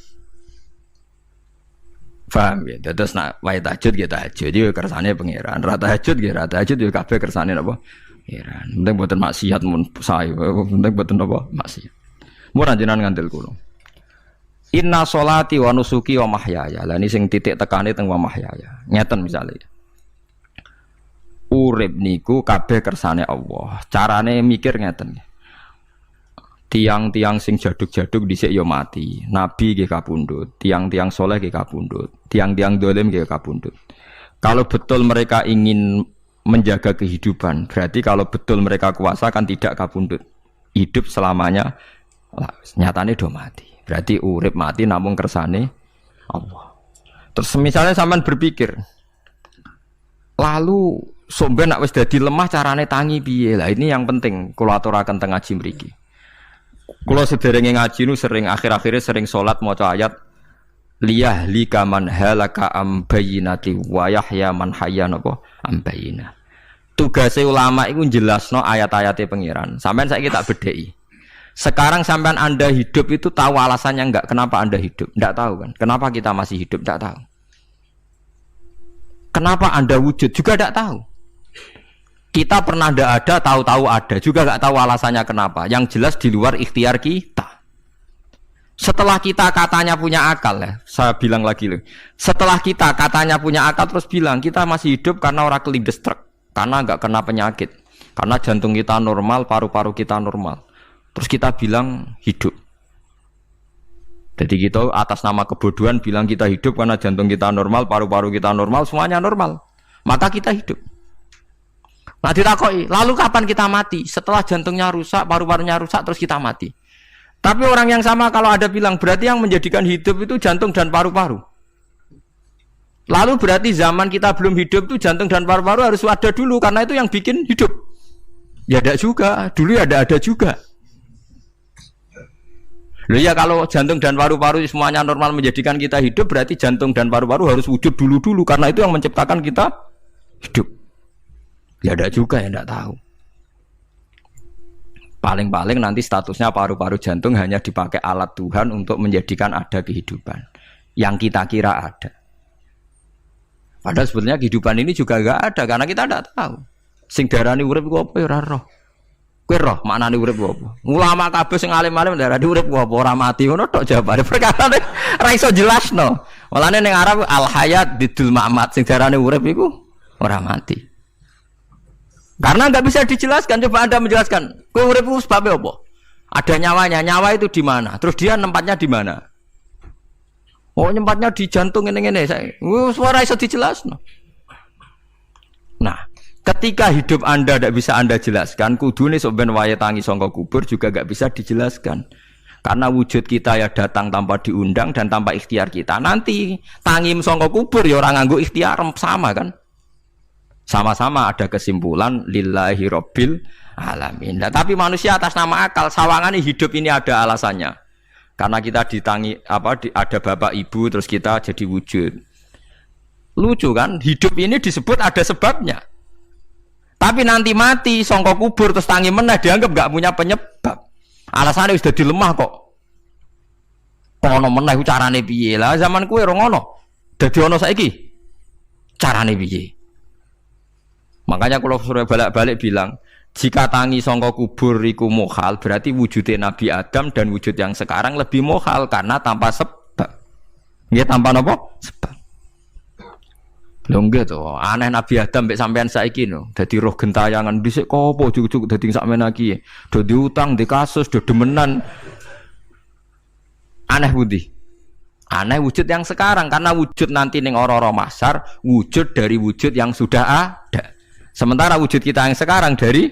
[SPEAKER 1] Paham ya? Terus nak wae tahajud ya tahajud yo kersane pangeran. Ra tahajud ya ra tahajud yo kabeh kersane napa? Pangeran. Penting mboten maksiat mun sae. Penting mboten napa? Maksiat. Mun jenengan ngandel kula. Inna sholati wa nusuki wa mahyaya. Lah ini sing titik tekane teng wa mahyaya. Ngeten misale. Urip niku kabeh kersane Allah. Carane mikir ngeten. Tiang-tiang sing jaduk-jaduk dhisik ya mati. Nabi nggih kapundhut, tiang-tiang soleh nggih kapundhut, tiang-tiang dolim nggih kapundhut. Kalau betul mereka ingin menjaga kehidupan, berarti kalau betul mereka kuasa kan tidak kapundhut. Hidup selamanya nyatane do mati. Berarti urip mati namung kersane Allah. Terus misalnya sampean berpikir, lalu somben nak wis dadi lemah carane tangi piye? Lah ini yang penting kula aturaken teng ngaji mriki. Kula sederenge ngaji nu sering akhir-akhire sering salat maca ayat liyah lika man halaka am bayyinati wa yahya man hayya napa am bayyinah. Tugase ulama iku jelasno ayat-ayate pangeran. Sampeyan saiki tak bedheki. Sekarang sampean Anda hidup itu tahu alasannya enggak? Kenapa Anda hidup? Enggak tahu kan? Kenapa kita masih hidup? Enggak tahu. Kenapa Anda wujud? Juga enggak tahu. Kita pernah enggak ada, tahu-tahu ada. Juga enggak tahu alasannya kenapa. Yang jelas di luar ikhtiar kita. Setelah kita katanya punya akal ya, saya bilang lagi loh. Setelah kita katanya punya akal terus bilang kita masih hidup karena orang kelindes truk. Karena enggak kena penyakit. Karena jantung kita normal, paru-paru kita normal. Terus kita bilang hidup. Jadi kita atas nama kebodohan bilang kita hidup karena jantung kita normal, paru-paru kita normal, semuanya normal. Maka kita hidup. Nah ditakoki, lalu kapan kita mati? Setelah jantungnya rusak, paru-parunya rusak, terus kita mati. Tapi orang yang sama kalau ada bilang, berarti yang menjadikan hidup itu jantung dan paru-paru. Lalu berarti zaman kita belum hidup itu jantung dan paru-paru harus ada dulu, karena itu yang bikin hidup. Ya ada juga, dulu ya ada juga. Loh ya kalau jantung dan paru-paru semuanya normal menjadikan kita hidup, berarti jantung dan paru-paru harus wujud dulu-dulu, karena itu yang menciptakan kita hidup. Ya ada juga ya tidak tahu. Paling-paling nanti statusnya paru-paru jantung hanya dipakai alat Tuhan untuk menjadikan ada kehidupan yang kita kira ada. Padahal sebetulnya kehidupan ini juga enggak ada karena kita tidak tahu. Sing darani urip ku apa ya ora roh. Kowe roh maknane urip ku apa? Ulama kabeh sing alim-alim darani urip ku apa ora mati ngono tok jawabane. Perkarane ora iso jelasno. Mulane ning Arab al hayat didul mamat sing darani urip iku ora mati. Karena nggak bisa dijelaskan, coba Anda menjelaskan. Kowe urip ku sebabnya apa? Ada nyawanya, nyawa itu di mana? Terus dia nempatnya di mana? Oh, nempatnya di jantung ngene-ngene. Suara iso dijelasno. Nah, ketika hidup Anda tidak bisa Anda jelaskan, kudune sok ben wayahe tangi saka kubur juga nggak bisa dijelaskan. Karena wujud kita ya datang tanpa diundang dan tanpa ikhtiar kita. Nanti tangi saka kubur ya ora nganggo ikhtiar sama kan? Sama-sama ada kesimpulan lillahi rabbil alamin. Nah, tapi manusia atas nama akal sawangane hidup ini ada alasannya. Karena kita ditangi ada bapak ibu terus kita jadi wujud. Lucu kan? Hidup ini disebut ada sebabnya. Tapi nanti mati sangka kubur terus tangi meneh dianggap enggak punya penyebab. Alasannya sudah dilemah kok. Kono meneh carane piye? Lah zaman kuwe ora ngono. Dadi ono saiki. Carane piye? Makanya kalau suruh balik-balik bilang, jika tangi sangka kubur iku mukhal, berarti wujudnya Nabi Adam dan wujud yang sekarang lebih mukhal karena tanpa sebab. Ya tanpa apa? Sebab. Lho nggih to, aneh Nabi Adam mbek sampean saiki no. Dadi roh gentayangan dhisik kopo juk-juk dadi sakmene iki. Do diutang, di kasus, do demenan. Aneh budi. Aneh wujud yang sekarang karena wujud nanti ning ora-ora mahsyar wujud dari wujud yang sudah ada. Sementara wujud kita yang sekarang dari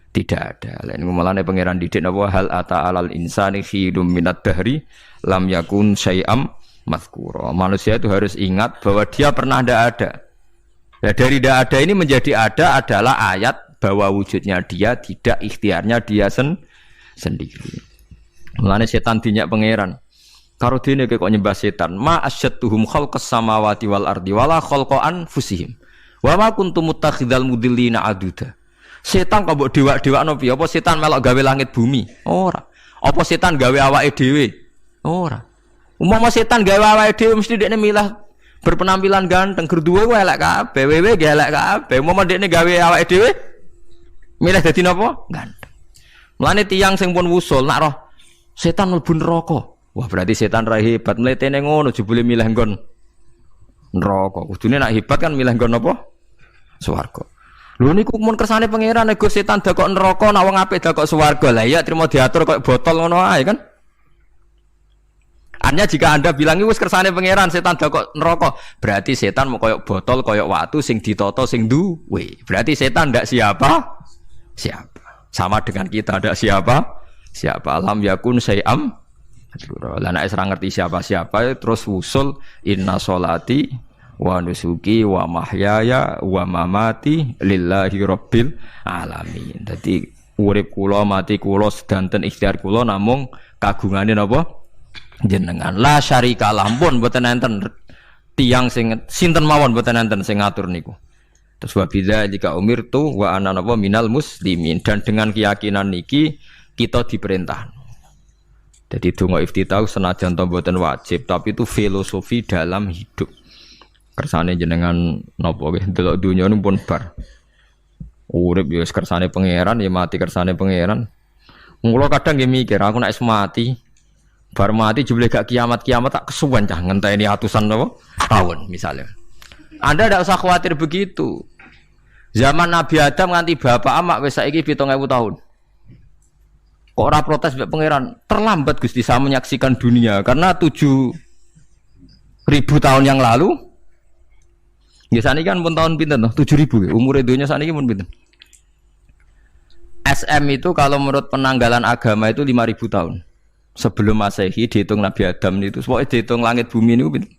[SPEAKER 1] tidak ada. Lain ngomongane pangeran didik napa hal ata alal insani khidum minad dahri lam yakun syai'am mazkura. Manusia itu harus ingat bahwa dia pernah tidak ada. Nah, dari tidak ada ini menjadi ada adalah ayat bahwa wujudnya dia tidak ikhtiarnya dia sendiri. Mulane setan dinyak pangeran. Karo dene kok nyembah setan. Ma asyattuhum khalqas samawati wal ardi wala khalqa anfusihim. Wa ma kuntum muttakhidal mudillina aduda. Setan kok mbok dewak-dewakno piye? Apa setan melok gawe langit bumi? Ora. Apa setan gawe awake dhewe? Ora. Umpama setan gawe awake dhewe mesti dekne milah berpenampilan ganteng, gerduwe ku elek kabeh, wewe ge elek kabeh. Umpama dekne gawe awake dhewe milih dadi napa? Ganteng. Mulane tiyang sing pun wusul nak roh setan mlebu neraka. Wah, berarti setan ra hebat, mletene ngono jebule milih nggon neraka. Kudune nak hebat kan milih nggon apa? Swarga. Lho niku mun kersane pangeran nego setan dakok neraka, nak wong apik dakok swarga. Lah iya trimo diatur koyo botol ngono ae kan. Artinya jika Anda bilang wis kersane pangeran setan dakok neraka, berarti setan mau koyo botol, koyo watu sing ditata sing duwe. Berarti setan ndak siapa? Siapa. Sama dengan kita ndak siapa? Siapa lam yakun syai'am. Lah nek ora ngerti siapa-siapa terus wusul inna sholati wa nusuki wa mahyaya wa mamati lillahi rabbil alamin. Dadi urip kula mati kula sedanten ikhtiar kula namung kagungane napa jenengan. La syarika lampun mboten enten tiyang sing sinten mawon mboten enten sing ngatur niku. Terus wa bidzalika jika umirtu wa ana napa minal muslimin, dan dengan keyakinan niki kita diperintah. Jadi donga iftitah senajan to mboten wajib, tapi itu filosofi dalam hidup. Kersane jenengan napa nggih delok donya niku pun bar. Urip ya kersane pangeran, ya mati kersane pangeran. Mula kadang nggih mikir, aku nek mati, bar mati jebule gak kiamat-kiamat tak kesuwen cah ngenteni atusan napa tahun misalnya. Anda tidak usah khawatir begitu. Zaman Nabi Adam nganti bapak amak wis saiki 7.000 tahun. Kok ora protes mbek pangeran? Terlambat Gusti saya menyaksikan dunia karena 7.000 tahun yang lalu Nggih saniki kan pun tahun pinten to? 7.000 umure donya saniki pun pinten? SM itu kalau menurut penanggalan agama itu 5.000 tahun. Sebelum Masehi dihitung Nabi Adam itu, pokoknya dihitung langit bumi ini pinten?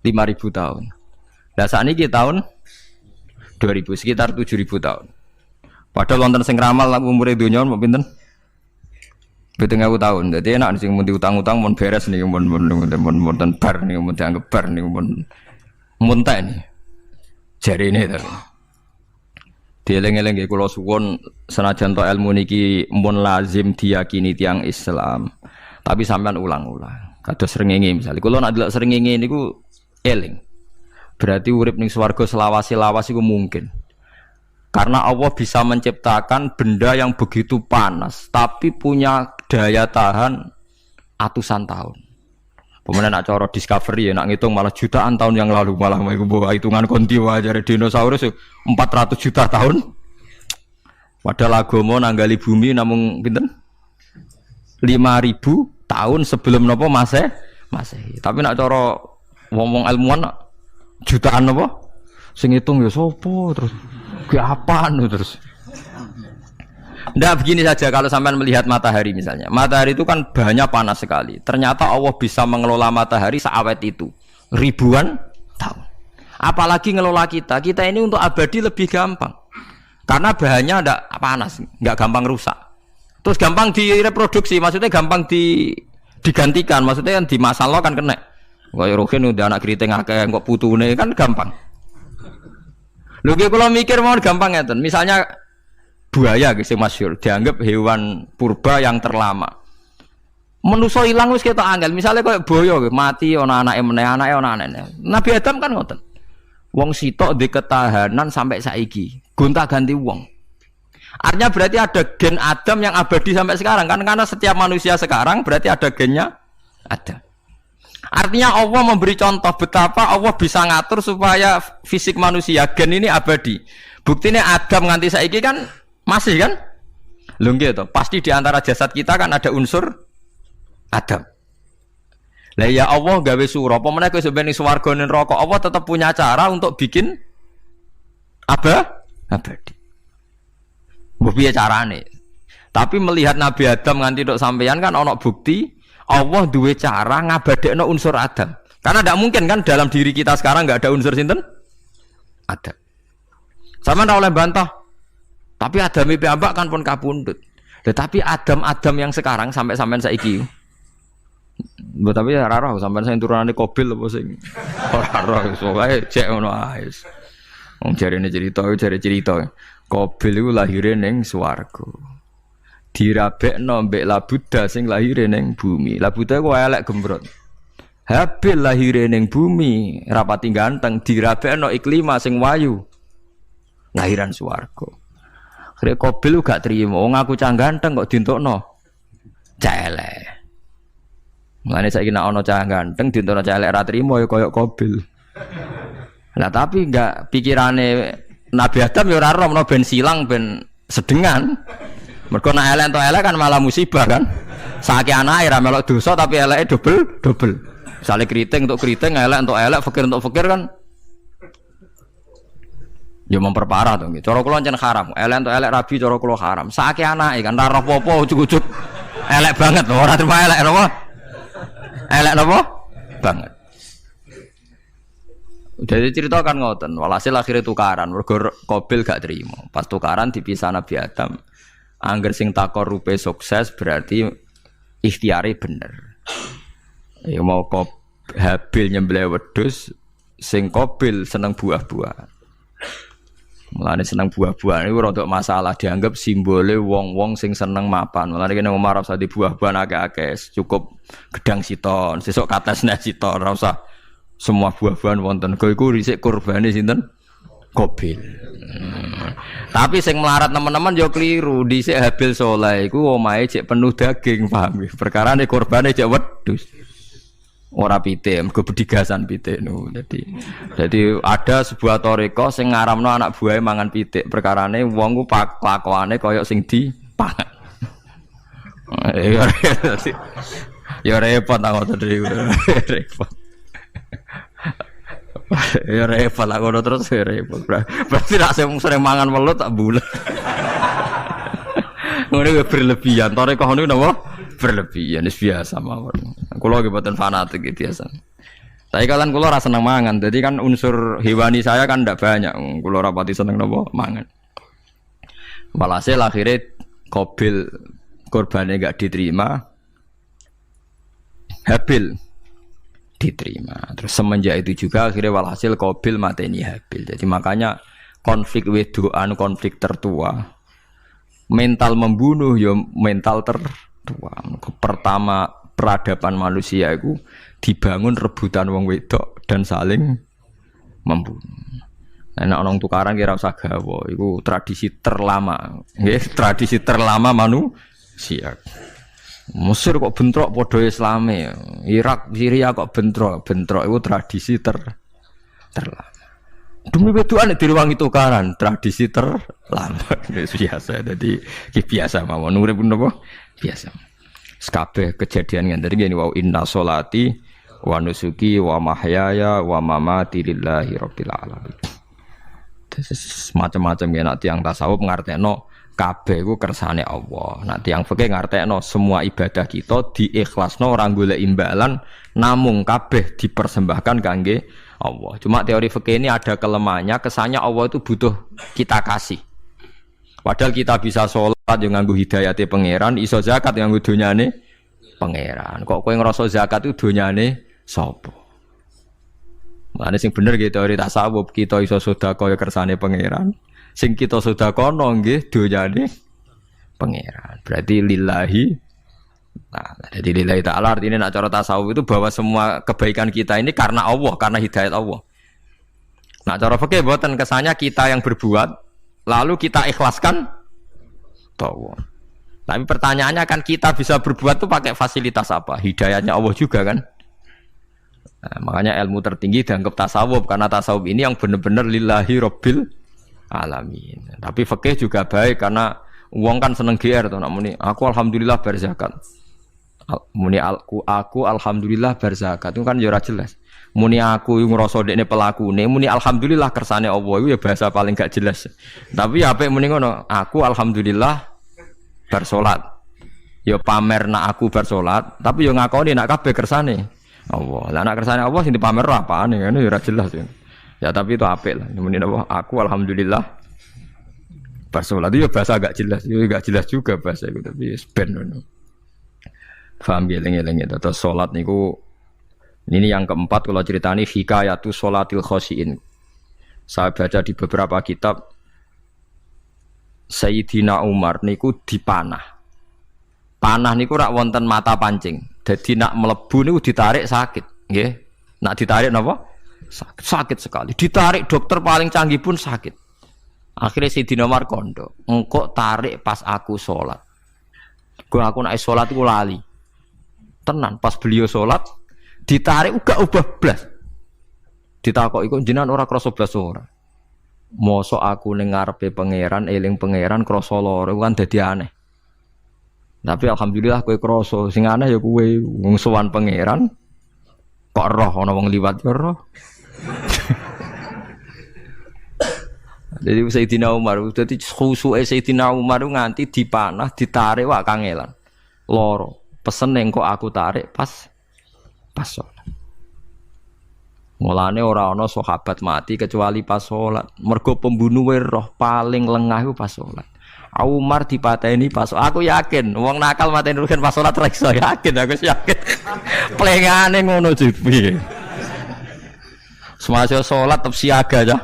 [SPEAKER 1] 5.000 tahun. Lah saniki tahun 2000 sekitar 7.000 tahun. Padahal wonten sing ramal umure donya mau pinten? 70.000 tahun. Jadi enak sing mun diutang-utang mun beres niki mun bar niki mun dianggap bar niki mun muntah ini, jari ini tadi. Dieling-eling nggih kula suwun senajan to ilmu niki mun lazim diyakini tiyang Islam, tapi sampean ulang-ulang. Kados srengenge misalnya, kula nek delok srengenge niku eling. Berarti urip ning swarga selawase-lawas iku mungkin. Karena Allah bisa menciptakan benda yang begitu panas, tapi punya daya tahan atusan tahun. Pemenang nak cara discovery ya nak ngitung malah jutaan tahun yang lalu malah bawa hitungan kontiwa dari dinosaurus 400 juta tahun. Padahal agama nanggali bumi namung pinten? 5.000 tahun sebelum nopo Masehi. Tapi nak cara ngomong ilmuwan jutaan nopo? Sing ngitung ya sopo terus ke apaan terus. Nggak begini saja kalau sampai melihat matahari misalnya. Matahari itu kan bahannya panas sekali. Ternyata Allah bisa mengelola matahari seawet itu. Ribuan tahun. Apalagi ngelola kita. Kita ini untuk abadi lebih gampang. Karena bahannya tidak panas. Nggak gampang rusak. Terus gampang direproduksi. Maksudnya gampang digantikan. Maksudnya kan di masa lo kan kena. Kayak Rohin udah anak keriting akeh kok putune kan gampang. Lho kalau mikir mau gampang ya. Misalnya buaya guys yang masyhur dianggap hewan purba yang terlama. Manusa ilang wis ketok angel. Misalnya kayak boyo mati ana anake meneh, anake ana anake. Nabi Adam kan ngoten. Wong sitok di ketahanan sampai saiki. Gonta-ganti wong. Artinya berarti ada gen Adam yang abadi sampai sekarang kan karena setiap manusia sekarang berarti ada gennya ada. Artinya Allah memberi contoh betapa Allah bisa ngatur supaya fisik manusia gen ini abadi. Buktinya Adam nganti saiki kan masih kan? Lho nggih to, pasti di antara jasad kita kan ada unsur Adam. Lah ya Allah gawe sura, apa meneh kowe sampeyan ning swarga ning neraka, Allah tetap punya cara untuk bikin abadi. Mbok piye carane? Tapi melihat Nabi Adam nganti tok sampeyan kan ana bukti Allah duwe cara ngabadekno unsur Adam. Karena tidak mungkin kan dalam diri kita sekarang enggak ada unsur sinten? Adam. Sama ndak oleh bantah. Tapi Adam piyambak kan pun kapundhut. Tetapi Adam yang sekarang sampai sampean saiki. Mbok tapi ora roh sampean sing turunane Qabil apa sing ora roh soalé cek ngono ae. Wong jarene cerita. Qabil iku lahire ning swarga. Dirabekno mbek Labuda sing lahire ning bumi. Labuda ku elek gembrot. Habil lahire ning bumi, rapati ganteng dirabekno Iklima sing wayu. Lahiran swarga. Akhirnya Qabil gak terima, wong aku cah ganteng kok diuntukno cah elek. Mulane saiki nek ana cah ganteng diuntukno cah elek ra trimo ya kaya Qabil. Lah tapi enggak pikirane Nabi Adam ya ora roh ben silang ben sedengan. Mergo nek elek entuk elek kan malah musibah kan. Saiki anake ra melok dosa tapi eleke dobel. Misale keriting untuk keriting, elek untuk elek, fakir untuk fakir kan ya memperparah to nggih. Cara kula pancen haram. Elek entuk elek rabi cara kula haram. Saiki anake kan ora roh apa-apa ujug-ujug elek banget lho, ora terima elek napa? Elek napa? Banget. Jadi cerita kan ngoten, walhasil akhirnya tukaran, mergo Qabil gak terima. Pas tukaran dipisah Nabi Adam. Angger sing takor rupe sukses berarti ikhtiare bener. Ya mau Habil nyembelih wedhus, sing Qabil seneng buah-buahan. Mulane seneng buah-buahan iku rada masalah dianggap simbole wong-wong sing seneng mapan. Mulane kene wong Arab sadi buah-buahan akeh-akeh, cukup gedang siton, sesuk katesne siton, ora usah semua buah-buahan wonten. Kok iku risik kurbane sinten? Qabil. Tapi sing melarat teman-teman yo keliru. Dhisik Habil saleh iku omahe cek penuh daging, paham ya? Perkarane kurbane cek wedhus. Ora pitik, mergo bedigasan pitik no. Jadi ada sebuah toriko sing ngaramno anak buahe mangan pitik. Perkarane wong ku kelakuane kaya sing dipangan. Ya repot ta ngoten iki. Repot. Ya repot lah ngono terus ya repot. Berarti nek sering mangan welut tak bulet. Ngono ya berlebihan. Tarekah niku napa? Berlebihan wis biasa mawon. Kula nggih mboten fanatik biasa. Tapi kalian kula ora seneng mangan. Jadi kan unsur hewani saya kan ndak banyak. Kula ora pati seneng napa mangan. Walhasil akhirnya Qabil korbannya enggak diterima. Habil diterima. Terus semenjak itu juga akhirnya walhasil Qabil mateni Habil. Jadi makanya konflik wedoan, konflik tertua. Mental membunuh ya mental tertua. Pertama peradaban manusia itu dibangun rebutan wong wedok dan saling membunuh. Nek ana tukaran kira usah gawa, iku tradisi terlama. Nggih, tradisi terlama manusia. Mesir kok bentrok padha Islame. Irak, Syria kok bentrok iku tradisi terlama. Demi wedokan direwangi tukaran, tradisi terlama. Biasa. Jadi biasa mawon urip napa? Biasa. Sekabeh kejadian ngene iki wa inna sholati wa nusuki wa mahyaya wa mamati lillahi rabbil alamin. Macam-macam ya nak tiang tasawuf ngartekno kabeh iku kersane Allah. Nak tiang fikih ngartekno semua ibadah kita diikhlasno ora golek imbalan namung kabeh dipersembahkan kangge Allah. Cuma teori fikih ini ada kelemahannya, kesannya Allah itu butuh kita kasih. Padahal kita bisa sholat yang nganggo hidayate pangeran, iso zakat yang nganggo donyane pangeran. Kok kowe ngrasa zakat itu donyane sapa? Mane sing bener gitu teori tasawuf, kita iso sedekah ya kersane pangeran. Sing kita sedekahno nggih donyane pangeran. Berarti lillahi. Nah, jadi lillahi ta'ala artinya nak cara tasawuf itu bahwa semua kebaikan kita ini karena Allah, karena hidayat Allah. Nah, cara fikih mboten kesannya kita yang berbuat lalu kita ikhlaskan Allah. Tapi pertanyaannya kan kita bisa berbuat tuh pakai fasilitas apa? Hidayatnya Allah juga kan? Nah, makanya ilmu tertinggi dianggap tasawuf karena tasawuf ini yang benar-benar lillahi rabbil alamin. Tapi fikih juga baik karena wong kan seneng GR to nak muni aku alhamdulillah berzakat. Muni aku alhamdulillah berzakat itu kan ya ora jelas. Muni aku ngrasa dekne pelakune, muni alhamdulillah kersane Allah itu ya bahasa paling gak jelas. Tapi ya apik muni ngono, aku alhamdulillah bersolat. Ya pamer nak aku bersolat, tapi ya ngakoni nak kabeh kersane Allah. Lah nek kersane Allah sing dipamer apane ngene ya ora jelas ya. Ya tapi itu apik lah. Muni apa? Aku alhamdulillah bersolat itu ya bahasa agak jelas. Ya enggak jelas juga bahasa itu tapi ben ngono. Paham geleng-geleng itu. Terus salat niku ini yang keempat kalau ceritani hikayatu sholatil khosyin. Saya baca di beberapa kitab Sayyidina Umar niku dipanah. Panah niku rak wonten mata pancing. Jadi nak melebu niku ditarik sakit, nggih. Nak ditarik napa? Sakit sekali. Ditarik dokter paling canggih pun sakit. Akhirnya Sayyidina Umar kondo, engkau tarik pas aku sholat. Gua aku nak sholat iku lali. Tenan pas beliau sholat ditarik uga ubah blas. Ditakoki kok jenengan ora krasa blas ora. Mosok aku ning ngarepe pangeran eling pangeran krasa lara kan dadi aneh. Tapi alhamdulillah kowe krasa sing aneh ya kowe wong sowan pangeran kok roh ana wong liwat ya roh. Jadi Sayyidina Umar dadi khusuke Sayyidina Umar nganti dipanah ditarik wak kangelan. Loro. Pesen kok aku tarik pas sholat. Mulane ora ana sahabat mati kecuali pas sholat. Mergo pembunuhe roh paling lengah iku pas sholat. Umar dipateni pas aku yakin wong nakal mateni rugen pas sholat ra iso yakin aku yakin. Plengane ngono jipi. Semasa sholat tetep siaga aja.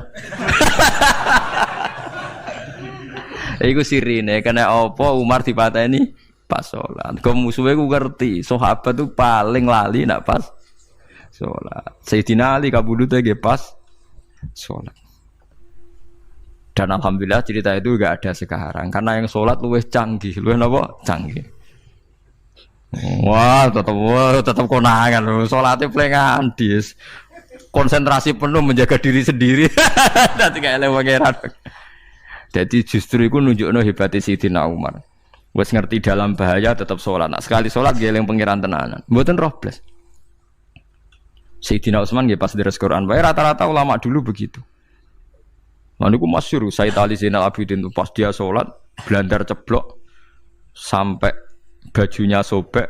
[SPEAKER 1] Iku sirine kena apa Umar dipateni pas sholat. Kau musuhnya ku ngerti, sahabat tu paling lali nak pas sholat. Sayyidina Ali kabudutnya ge pas sholat. Dan alhamdulillah cerita itu enggak ada sekarang karena yang sholat luwih canggih, luwih napa? Canggih. Wah, tetap konangan lho. Sholatnya plengan dis. Konsentrasi penuh menjaga diri sendiri. Nanti kayak lewat pangeran. Jadi justru itu nunjukno hebatnya Sayyidina Umar. Wes ngerti dalam bahaya tetap sholat. Nah, sekali sholat geleng pangeran tenanan. Mboten roh blas. Sayyidina Utsman nggih pas deres Quran wae rata-rata ulama dulu begitu. Nah niku masyhur Sayyid Ali Zainal Abidin tuh pas dia sholat blandar ceblok sampai bajunya sobek,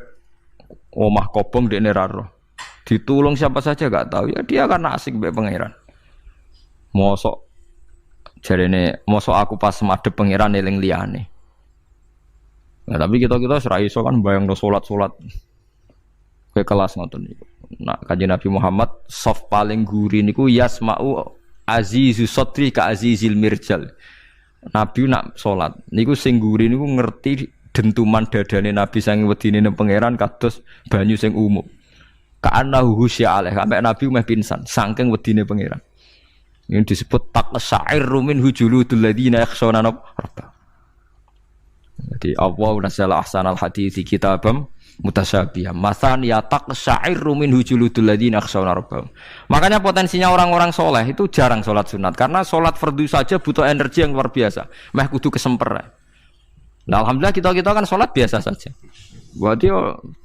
[SPEAKER 1] omah kobong dekne ra roh. Ditulung siapa saja gak tahu ya dia karena asik mbek pangeran. Mosok jarene mosok aku pas madhep pangeran eling liyane. Nah tapi kita ora iso kan bayangno salat-salat ke kelas ngoten niku. Nah Kanjeng Nabi Muhammad soft paling guri niku yasma'u azizu sotri ka azizil mirjal. Nabi nak salat niku sing guri niku ngerti dentuman dadane Nabi saking wedine nang pangeran kados banyu sing umum. Ka'annahu husya alaih sampai Nabi meh pingsan saking wedine pangeran. Ini disebut taqsa'irru min hujuludul ladzina yakhshawna rabbahum. Jadi Allah nazzala ahsanal hadithi kitabam mutasyabihah. Mathan ya taqsa'irru min hujuludul ladzina yakhshawna rabbahum. Makanya potensinya orang-orang soleh itu jarang sholat sunat karena sholat fardu saja butuh energi yang luar biasa. Meh kudu kesemper. Nah, alhamdulillah kita kan sholat biasa saja. Berarti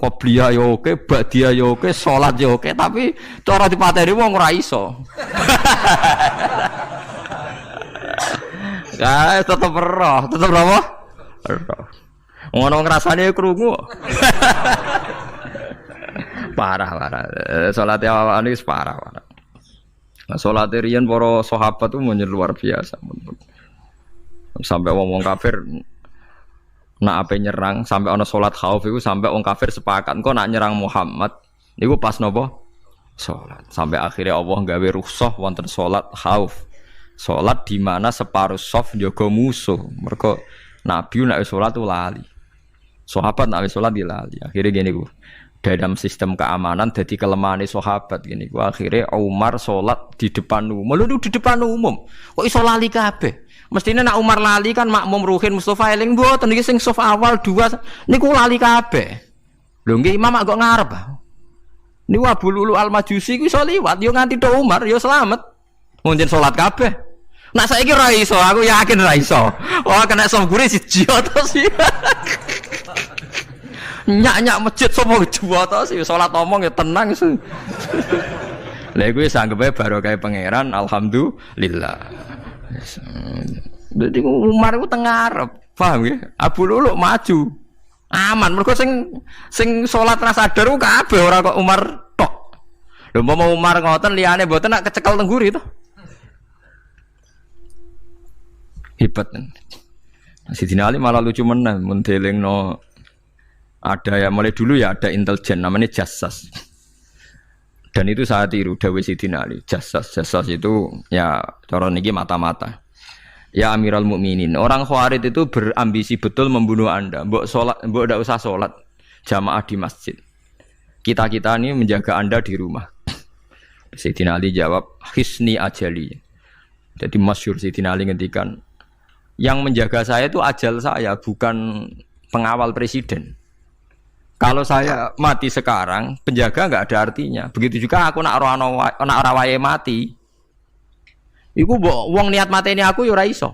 [SPEAKER 1] qobliyah ya oke, ba'diyah ya oke, sholat ya oke, tapi cara dipateni wong ora iso. Ya, tetep roh, tetep apa? Roh. Ngono ngrasane krungu. Parah. Salat awak niku parah. Salat riyen para sahabat itu luar biasa. Sampai wong kafir nak ape nyerang sampai ana salat khauf iku sampai wong kafir sepakat engko nak nyerang Muhammad niku pas napa salat sampai akhirnya Allah gawe rukhsah wonten salat khauf salat di mana separuh shaf njaga musuh mergo Nabi nek salat lali sahabat nek salat lali akhirnya gini ku dalam sistem keamanan jadi kelemahan sahabat gini ku akhirnya Umar salat di depan umum lho di depan umum kok iso lali kabeh. Mestinya nak Umar lali kan makmum Ruhin Mustafa eling mboten iki sing saf awal dua niku lali kabeh. Lho nggih imam kok ngarep. Niku Abu Lulu Al-Majusi ku iso liwat yo nganti tok Umar yo slamet. Munjen salat kabeh. Nak saiki ora iso, aku yakin ora iso. Oh kena saf gure siji to sih. Nyak masjid sapa dua to sih salat omong ya tenang sih. Lha iku wis anggepe barokah pangeran alhamdulillah. Jadi Umar itu tengah Arab, paham ya? Abu Lulu maju, aman. Mereka sing sholat rasa sadar kabeh ora kok Umar tok. Lho mau Umar ngoten liyane mboten nak kecekel tengguri itu. Hebat kan. Sidina Ali malah lucu menan mendelingno ada ya mulai dulu ya ada intelijen namanya Jassas. Dan itu saya tiru dawuh Sidina Ali. Jassas itu ya cara niki mata-mata. Ya Amirul Mukminin, orang Khawarij itu berambisi betul membunuh Anda. Mbok ndak usah salat jamaah di masjid. Kita ini menjaga Anda di rumah. Sidina Ali jawab, "Hisni ajali." Jadi masyhur Sidina Ali ngendikan, yang menjaga saya itu ajal saya, bukan pengawal presiden. Kalau saya mati sekarang, penjaga enggak ada artinya. Begitu juga aku nak ora wae mati. Iku wong niat mateni aku ya ora iso.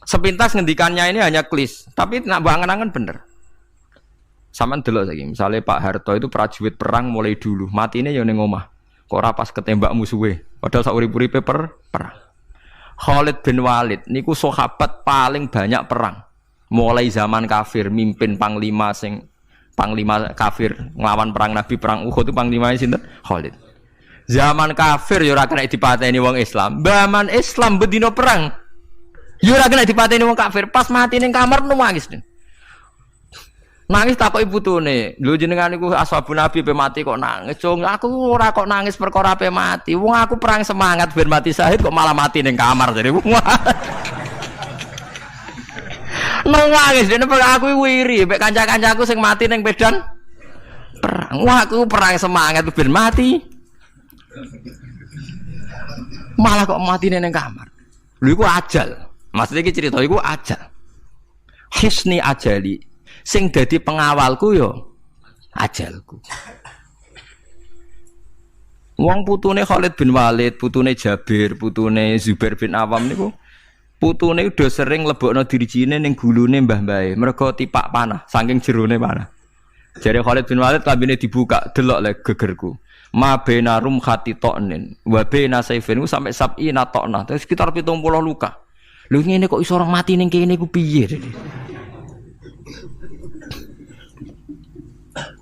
[SPEAKER 1] Sepintas ngendikannya ini hanya klis, tapi nak bangen-angen bener. Sampeyan delok saiki, misale Pak Harto itu prajurit perang mulai dulu, matine ya ning omah. Kok ora pas ketembak musuhe, padahal sak urip-uripe perang. Khalid bin Walid niku sahabat paling banyak perang. Mulai zaman kafir mimpin panglima kafir nglawan perang Nabi perang Uhud itu panglimanya sinten? Khalid. Zaman kafir ya ora kena dipateni wong Islam. Zaman Islam bedino perang. Ya ora kena dipateni wong kafir. Pas mati ning kamar nangis. Nangis takoki putune. Lho jenengan niku ashabun Nabi pe mati kok nangis. Cung aku ora kok nangis perkara pe mati. Wong aku perang semangat ben mati syahid kok malah mati ning kamar jare. Nangis dene aku wiri mek kanca-kancaku sing mati ning medan perang. Wah aku perang semangat ben mati. Malah kok mati ning kamar. Lho iku ajal. Maksudnya iki cerita iku ajal. Hisni ajali. Sing dadi pengawalku yo ajalku. Wong putune Khalid bin Walid, putune Jabir, putune Zubair bin Awam niku putune udah sering lebokno dirijine ning gulune mbah-mbahe. Mergo tipak panah, saking jerone panah. Jare Khalid bin Walid lambene dibuka, delok le gegerku. Ma baina rumhati to'nin wa baina saifin sampai sab'ina to'nah. Terus sekitar 70 luka. Lho ngene kok iso orang mati ning kene ku piye?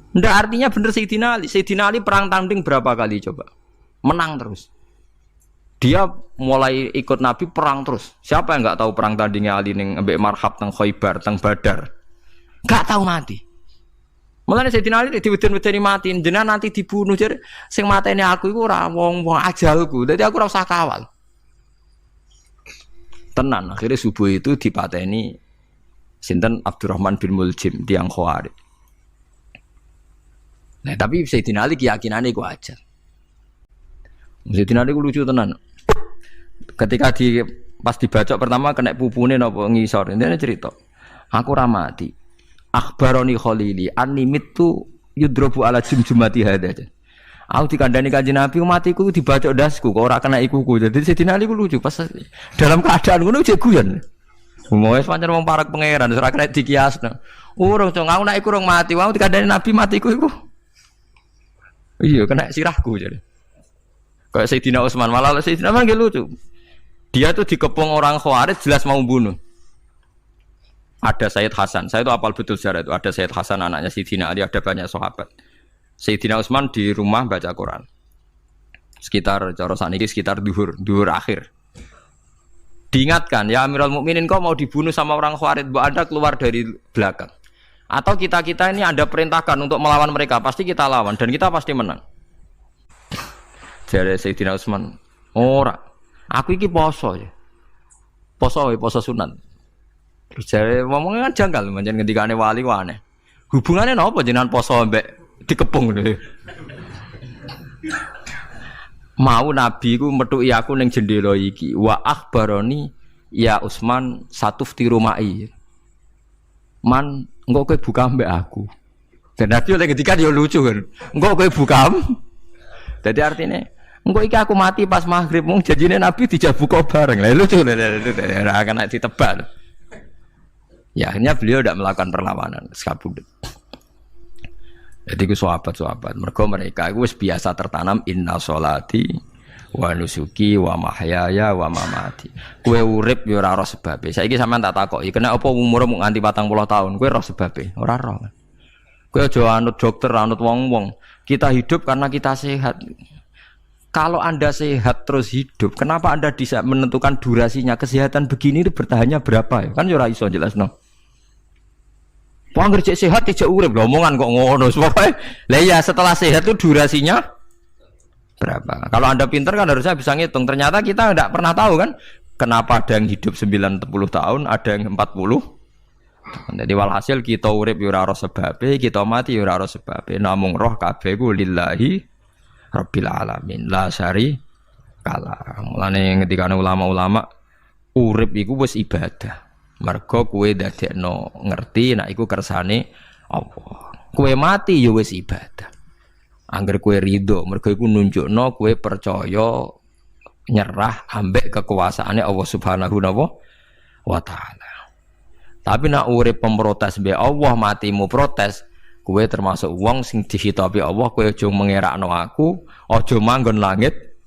[SPEAKER 1] Ndak artinya bener Sayyidina Ali. Sayyidina Ali perang tanding berapa kali coba? Menang terus. Dia mulai ikut Nabi perang terus. Siapa yang enggak tahu perang tandingnya Ali ning ambek Marhab teng Khaibar, teng Badar? Enggak tahu mati. Mulane Sayyidina Ali diweden-wedeni mati, jenengan nanti dibunuh jare sing mateni aku iku ora wong-wong ajalku. Dadi aku ora usah kawal. Tenan, akhirnya subuh itu dipateni sinten Abdurrahman bin Muljim tiang Khawarij. Nah, tapi Sayyidina Ali keyakinane iku aja. Sayyidina Ali ku lucu tenan. Ketika pas dibacok pertama kena pupune napa ngisor. Intine cerita. Aku ora mati. Akhbaroni Khalili animit tu yudrobu ala jumjumati hada. Aku dikandani Kanjeng Nabi matiku dibacok dasku kok ora kena ikuku. Jadi Sayyidina Ali ku lucu pas dalam keadaan ngono jek guyon. Wis pancen wong parek pangeran ora kena dikiasno. Urung to aku nek iku urung mati, wong dikandani Nabi matiku iku. Iya kena sirahku jadi. Kayak Sayyidina Utsman malah Sayyidina Utsman lucu. Dia tuh dikepung orang Khawarij jelas mau bunuh. Ada Sayyid Hasan, saya itu apal betul sejarah itu. Ada Sayyid Hasan anaknya Sayyidina Ali, ada banyak sahabat. Sayyidina Utsman di rumah baca Quran. Sekitar cara saniki sekitar duhur akhir. Diingatkan, ya Amirul Mukminin kau mau dibunuh sama orang Khawarij, mbok Anda keluar dari belakang. Atau kita ini Anda perintahkan untuk melawan mereka, pasti kita lawan dan kita pasti menang. Jadi Sayyidina Utsman, ora. Aku iki poso ya. Poso sunat. Terus jare ngomongnya kan janggal pancen ngendikane wali ku aneh. Hubungannya napa jenengan poso mbek dikepung lho. Mau Nabi ku methuki aku ning jendela iki. Wa akhbaroni ya Utsman satufti rumai. Man engko kowe buka mbek aku. Dan Nabi oleh ketika dia lucu kan. Engko kowe buka. Jadi artinya engko iki aku mati pas maghrib mung janjine Nabi dijak buka bareng. Lah lucu ora akan ditebak. Ya akhirnya beliau tidak melakukan perlawanan, sekabudut. Jadi ku sahabat-sahabat, mereka itu biasa tertanam inna sholati wa nusuki wa mahyaya wa mamati. Kue urip yo ora roh sebabe. Saiki sampean tak takoki, kena apa umurmu nganti 40 tahun? Kue roh sebabe? Ora roh. Kue aja anut dokter, anut wong-wong. Kita hidup karena kita sehat. Kalau Anda sehat terus hidup, kenapa Anda bisa menentukan durasinya? Kesehatan begini itu bertahannya berapa ya? Kan ora iso jelasno. Wong kerja sehat tidak urip, omongan kok ngono. Pokoke lah ya setelah sehat itu durasinya berapa? Kalau Anda pintar kan harusnya bisa ngitung. Ternyata kita tidak pernah tahu kan kenapa ada yang hidup 90 tahun, ada yang 40. Jadi walhasil kita urip yo ora ora sebabe, kita mati yo ora ora sebabe. Namung roh kabeh ku lillahi Rabbil alamin la syari kala. Mulane ngendikane ulama-ulama urip iku wis ibadah. Mergo kowe dadekno ngerti nek iku kersane Allah. Kowe mati ya wis ibadah. Angger kowe ridho mergo iku nunjukno kowe percaya nyerah ambek kekuasaane Allah Subhanahu wa taala. Tapi nek urip pemprotes be Allah matimu protes, kowe termasuk wong sing dihitabi Allah, kowe aja mengerakno aku, aja manggon langit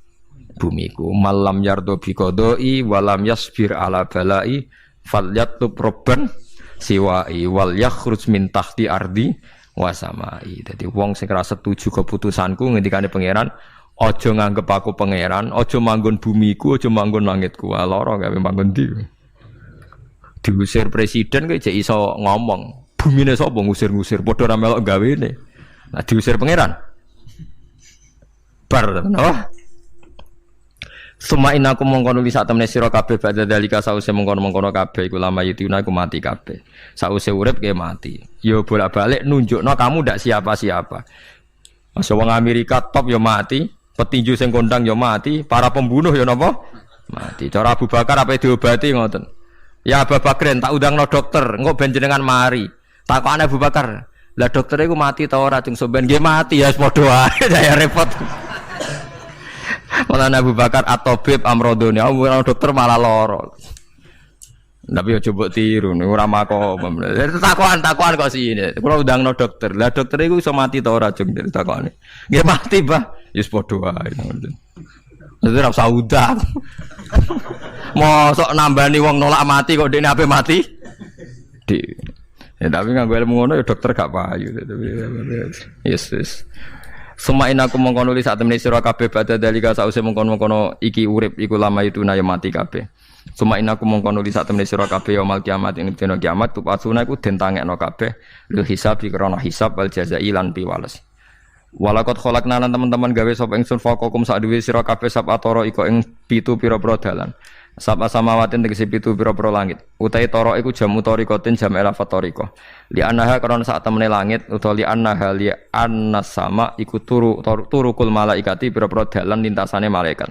[SPEAKER 1] bumiku. Malam yardo bi qodoi walam yasbir ala balai falyatub robban siwai wal yakhruj min tahti ardi wasamai. Dadi wong sing ora setuju keputusanku ngendikane pangeran, aja nganggep aku pangeran, aja manggon bumiku, aja manggon langitku. Lara gawe manggon ndi. Diusir presiden kok jek iso ngomong. Bumine sapa ngusir-ngusir padha ora melok gawene. Nah diusir pangeran. Bar napa? Suma inaku mongkono wisat temne sira kabeh badhe dalika sause mongkono-mongkono kabeh iku lama yutuna iku mati kabeh. Sause urip ke mati. Yo bolak-balik nunjukno kamu ndak siapa-siapa. Masa wong Amerika top yo mati, petinju sing kondang yo mati, para pembunuh yo napa? Mati. Cara Abu Bakar apa diobati ngoten. Ya Abu Bakar tak undangno dokter, engko ben jenengan mari. Takokane Abu Bakar, lah dokter iku mati ta ora cung sampean nggih mati ya padha wae saya repot. Malah Abu Bakar at-tabib amrodone, dokter malah lara. Tapi yo coba tiru ora makom. Takokan kok sini. Kula undangno dokter. Lah dokter iku iso mati ta ora jeng takokane. Nggih mati, Pak. Wis padha wae. Dadi ora usah udang. Mosok nambani wong nolak mati kok dekne ape mati? Ya tapi nganggo ilmu ngono ya dokter gak payu. Yes. Suma aku mongkon nulis sak temene sira kabeh badha dalika sause mongkon-mongkon iki urip iku lama itu ya mati kabeh. Suma aku mongkon nulis sak temene sira kabeh yaumul kiamat ing dina kiamat tupasuna iku den tangekno kabeh lil hisab krana hisab wal jazai lan piwales. Walakot kholakna lan teman-teman gawe sapa ingsun faqakum sak dhewe sira kabeh sab atoro iko ing 7 pira-pira dalan. Sab samawatin tegese 7 pira-pira langit. Utahe tara iku jam utarikotin jam elafat tariko. Li annaha karena sak temene langit utawa li annaha li annas sama iku turukul malaikati pira-pira dalan lintasane malaikat.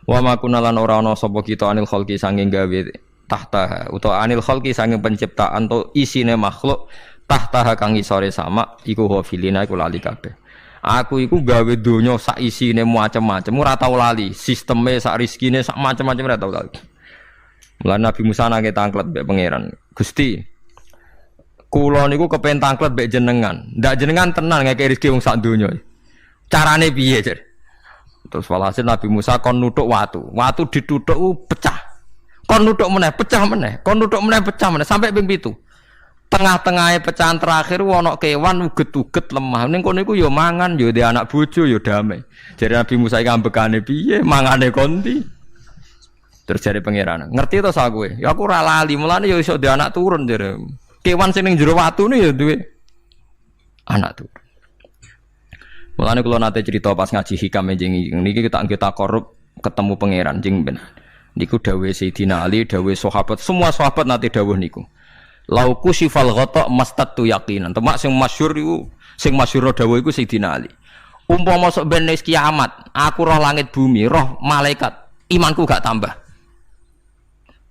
[SPEAKER 1] Wa ma kunalan ora ana sapa kita anil khalqi sanging gawe tahta utawa anil khalqi sanging penciptaan to isine makhluk tahta kang isore sama iku hafilina iku lali kabeh. Aku iku gawe donya sak isine macam-macam ora tau lali, sisteme sak rezekine sak macam-macam ora tau lali. Mulane Nabi Musa nake tanglet mbek pangeran. Gusti, kula niku kepen tanglet mbek jenengan. Ndak jenengan tenan ngeke rezeki wong sak donya. Carane piye, Jar? Terus walhasil Nabi Musa kon nuthuk watu. Watu dituthuk pecah. Kon nuthuk meneh, pecah meneh. Kon nuthuk meneh, pecah meneh sampai ping 7. Tengah-tengahnya pecahan terakhir ana kewan uget-uget lemah. Ning kono iku ya mangan, ya di anak bojo ya damai. Jadi Nabi Musa iki ambekane piye? Mangane konti. Terus jare pangeran, ngerti to sak kowe? Ya aku ora lali, mulane ya iso di anak turun jare. Kewan sing ning jero watune ya duwe anak turun. Mulane kula nate cerita pas ngaji hikam jeneng niki kita korup ketemu pangeran jeng ben. Niku dawuhe Sayyidina Ali, dawuhe sahabat, semua sahabat nate dawuh niku. Lauku sifal ghata mastatu yaqinan. Temak sing masyhur iku, sing masyhur dawuh iku Sayyidina Ali. Umpama masuk ben wis kiamat, aku roh langit bumi, roh malaikat, imanku gak tambah.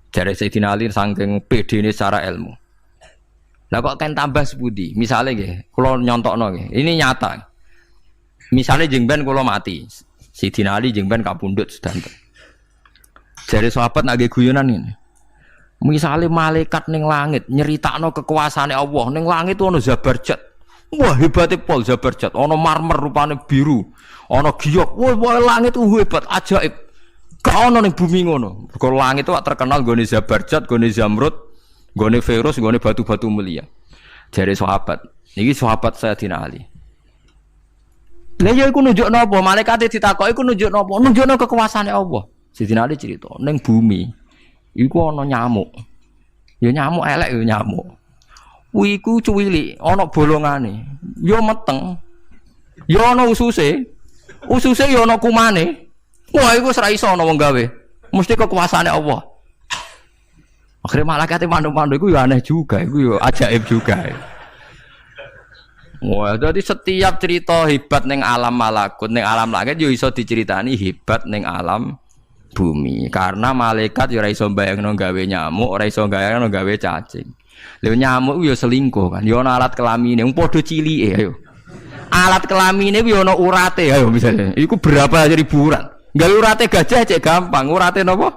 [SPEAKER 1] Jare Sayyidina Ali saking pedene secara ilmu. Lah kok kan tambah sepundi? Misale nggih, kula nyontokno nggih. Ini nyata. Misale jeng ben kula mati. Sayyidina Ali jeng ben kapundhut sedanten. Jare sahabat nggih guyonan ngene. Misalnya malaikat ning langit nyeritakno kekuasaane Allah ning langit ono Zabarjat. Wah hebate pol Zabarjat, ono marmer rupane biru, ono giok. Wah langit hebat ajaib. Gak ono ning bumi ngono. Mergo langit itu terkenal gone Zabarjat, gone Zamrud, gone Firus, gone batu-batu mulia. Jare sahabat, niki sahabat Sayyidina Ali. Lah ya iku nunjukno apa? Malaikat ditakoki iku nunjukno apa? Nunjukno kekuasaane Allah. Sayyidina Ali cerita ning bumi iku ana nyamuk. Ya nyamuk elek ya nyamuk. Kuwi iku cuwili, ana bolongane. Ya meteng. Ya ana ususe. Ususe ya ana kumane. Wah iku wis ra iso ana wong gawe. Mesti kekuasaane Allah. Akhire malaikat mandu-mandu iku ya aneh juga, iku ya ajaib juga. Wah, jadi setiap cerita hebat ning alam malakut, ning alam langit yo iso diceritani hebat ning alam bumi. Karena malaikat ya ora iso mbayangno gawe nyamuk, ora iso mbayangno gawe cacing. Lha nyamuk yo selingkuh kan, yo ana alat kelamine, wong padha cilike ayo. Alat kelamine yo ana urate ayo misalnya. Iku berapa ribuan. Gawe urate gajah cek gampang, urate napa?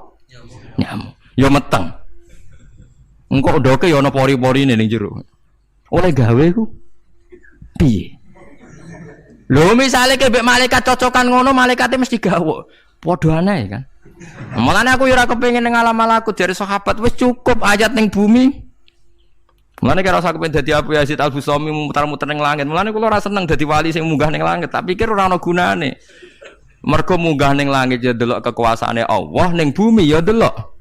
[SPEAKER 1] Nyamuk. Yo meteng. Engko ndoke yo ana pori-porine ning jero. Oleh gawe ku piye? Lho misale kebek malaikat cocokan ngono, malaikate mesti gawe. Padha aneh kan. Mulane aku yo ora kepengin ning alam malakut dari sahabat wis cukup ayat ning bumi. Mulane kira usah kepengin dadi Abu Yazid Al-Bustami muter-muter ning langit. Mulane kula ora seneng dadi wali sing munggah ning langit, tak pikir ora ana gunane. Mergo munggah ning langit ya delok kekuasaane Allah, ning bumi ya delok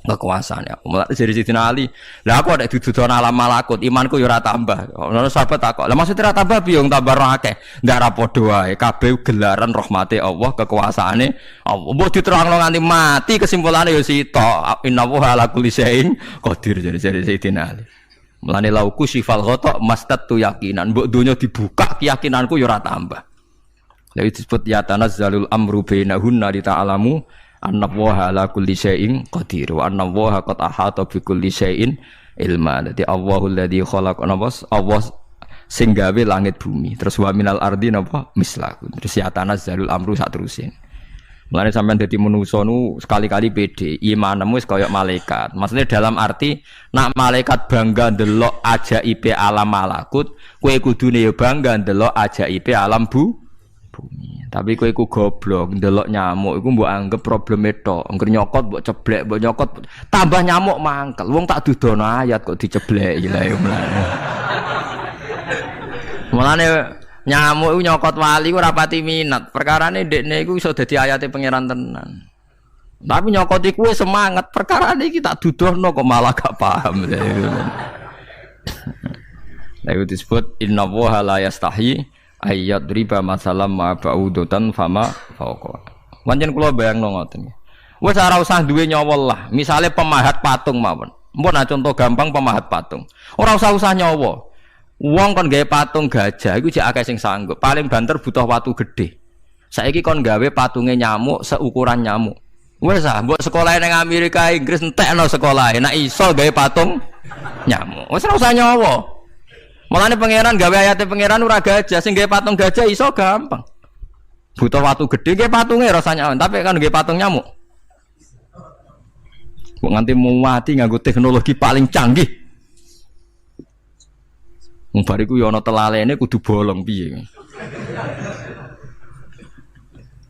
[SPEAKER 1] kekuasaane. Mulane jadi Sayyidina Ali, lah aku ada duduk alam malakut, imanku ya ora tambah. Ono sahabat takok, "Lah maksud ora tambah piye wong tambah akeh?" Ndak ra padha wae, kabeh gelaran rahmate Allah, kekuasaane Allah. Mbok diterangno nganti mati kesimpulannya ya sitok, innallaha ala kulli syai'in qadir jadi Sayyidina Ali. Mulane lauku sifal ghata mastatu yakinan, mbok donya dibuka keyakinanku ya ora tambah. Lha disebut ya tanazzalul amru bainahunna li ta'lamu annallaha ala kulli syai'in qadir wa annallaha qad ahata bi kulli syai'in ilma. Dadi Allahul ladzi khalaqana Allah sing gawe langit bumi. Terus wa minal ardi napa mislahu. Terus ya tanazzalul amru sak terusin. Mulane sampean dadi manusa nu sekali-kali pede, imanmu wis kaya malaikat. Maksudnya dalam arti nak malaikat bangga ndelok ajaibe alam malakut, kowe kudune ya bangga ndelok ajaibe alam bumi. Tapi kowe iku goblok, ndelok nyamuk iku mbok anggap probleme tok. Engger nyokot mbok ceblek, mbok nyokot tambah nyamuk mangkel. Wong tak dudono ayat kok dicebleki lha ya mulane. Mulane nyamuk iku nyokot wali ku ora pati minat. Perkarane ndekne iku iso dadi ayate pangeran tenan. Tapi nyokot iku semangat, perkarane iki tak dudono kok malah gak paham. Lah itu disebut innallaha la yastahi ayat riba masalam ma ba'udatan fama fauqa. Pancen kula bayangno ngoten. Wis ora usah duwe nyawa lah. Misale pemahat patung mawon. Mpun contoh gampang pemahat patung. Ora usah nyawa. Wong kon gawe patung gajah iku jek akeh sing sanggup. Paling banter butuh watu gede. Saiki kon gawe patunge nyamuk seukuran nyamuk. Wis ah, mbok sekolah ning Amerika Inggris entekno sekolah. Nek iso gawe patung nyamuk. Wis ora usah nyawa. Mulane pangeran gawe ayate pangeran ora gajah, sing gawe patung gajah iso gampang. Butuh watu gede gawe patunge rasanya, tapi kan gawe patung nyamuk. Kok nganti mati nganggo teknologi paling canggih. Wong bariku ya ana telalene kudu bolong piye.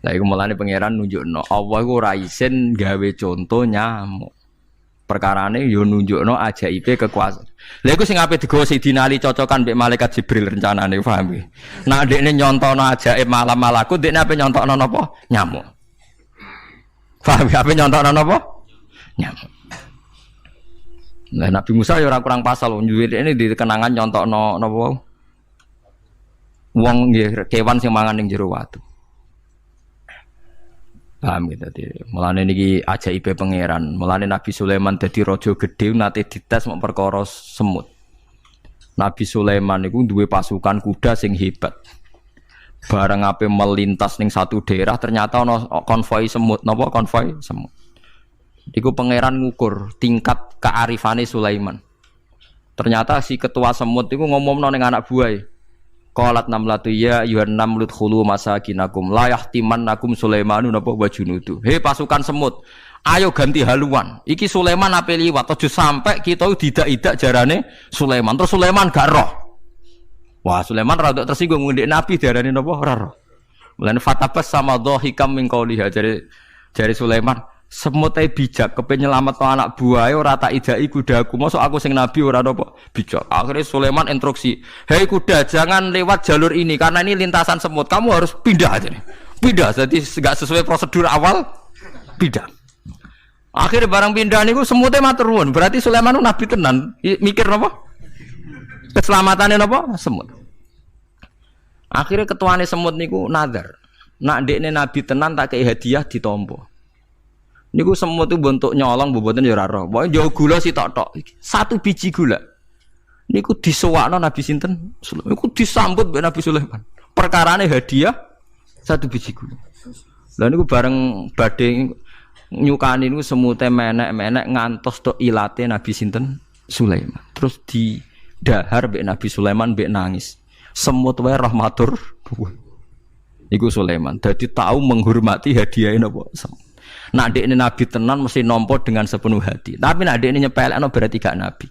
[SPEAKER 1] Lah iku mulane pangeran nunjukno Allah iku ora isin gawe conto nyamuk. Perkarane yo nunjukno ajaibe kekuasaan. Lha iku sing ape digawa Sidina Ali cocokan mbek malaikat Jibril rencanane paham iki. Nek ndekne nyontono ajaib malam malaku, ndekne ape nyontokno napa? Nyamuk. Paham ape nyontokno napa? Nyamuk. Lah Nabi Musa ya ora kurang pasal duwe ini di kenangan nyontokno napa? Wong nggih kewan sing mangan ning jero watu. Paham gitu tadi. Mulane niki ajaibe pangeran. Mulane Nabi Sulaiman dadi raja gedhe nate dites mok perkara semut. Nabi Sulaiman niku duwe pasukan kuda sing hebat. Bareng ape melintas ning satu daerah ternyata ana konvoi semut. Napa konvoi semut? Iku pangeran ngukur tingkat kearifane Sulaiman. Ternyata si ketua semut iku ngomongno ning anak buahe. Qalat namlatu ya ayyuhan namlut khulu masakinakum la yahtimannakum Sulaimanu napa wa junudu. Hei pasukan semut, ayo ganti haluan. Iki Sulaiman ape liwat aja sampai kita didak-idak jarane Sulaiman. Terus Sulaiman gak roh. Wah, Sulaiman rada tersinggung ngendek Nabi diarani napa ora roh. Mulane fatabas sama dhahikam min qauliha jare Sulaiman, semut ae bijak kepen nyelametno anak buahe ora tak idai kudaku. Mosok aku sing nabi ora napa bijak. Akhirnya Sulaiman instruksi, "Hei kuda, jangan lewat jalur ini karena ini lintasan semut. Kamu harus pindah aja nih. Pindah, jadi enggak sesuai prosedur awal, pindah." Akhirnya barang pindah niku semutnya matur nuwun. Berarti Sulaiman nabi tenan. Mikir napa? Keselamatan napa? Semut. Akhirnya ketuane semut niku nadar. Nak ndekne nabi tenan tak kei hadiah ditampa. Niku semut itu bentuk nyolong boboten ya ora roh. Pokoke jauh gula sitok-tok. Satu biji gula. Niku disewakno Nabi sinten? Sulaiman. Niku disambut mbek Nabi Sulaiman. Perkarane hadiah satu biji gula. Lah niku bareng badhe nyukani niku semute menek-menek ngantos tok ilate Nabi sinten? Sulaiman. Terus didahar mbek Nabi Sulaiman mbek nangis. Semut wae rahmatur. Iku Sulaiman. Dadi tahu menghormati hadiah napa? Nak dekne nabi tenan mesti nampa dengan sepenuh hati. Tapi nak dekne nyepelekno berarti gak nabi.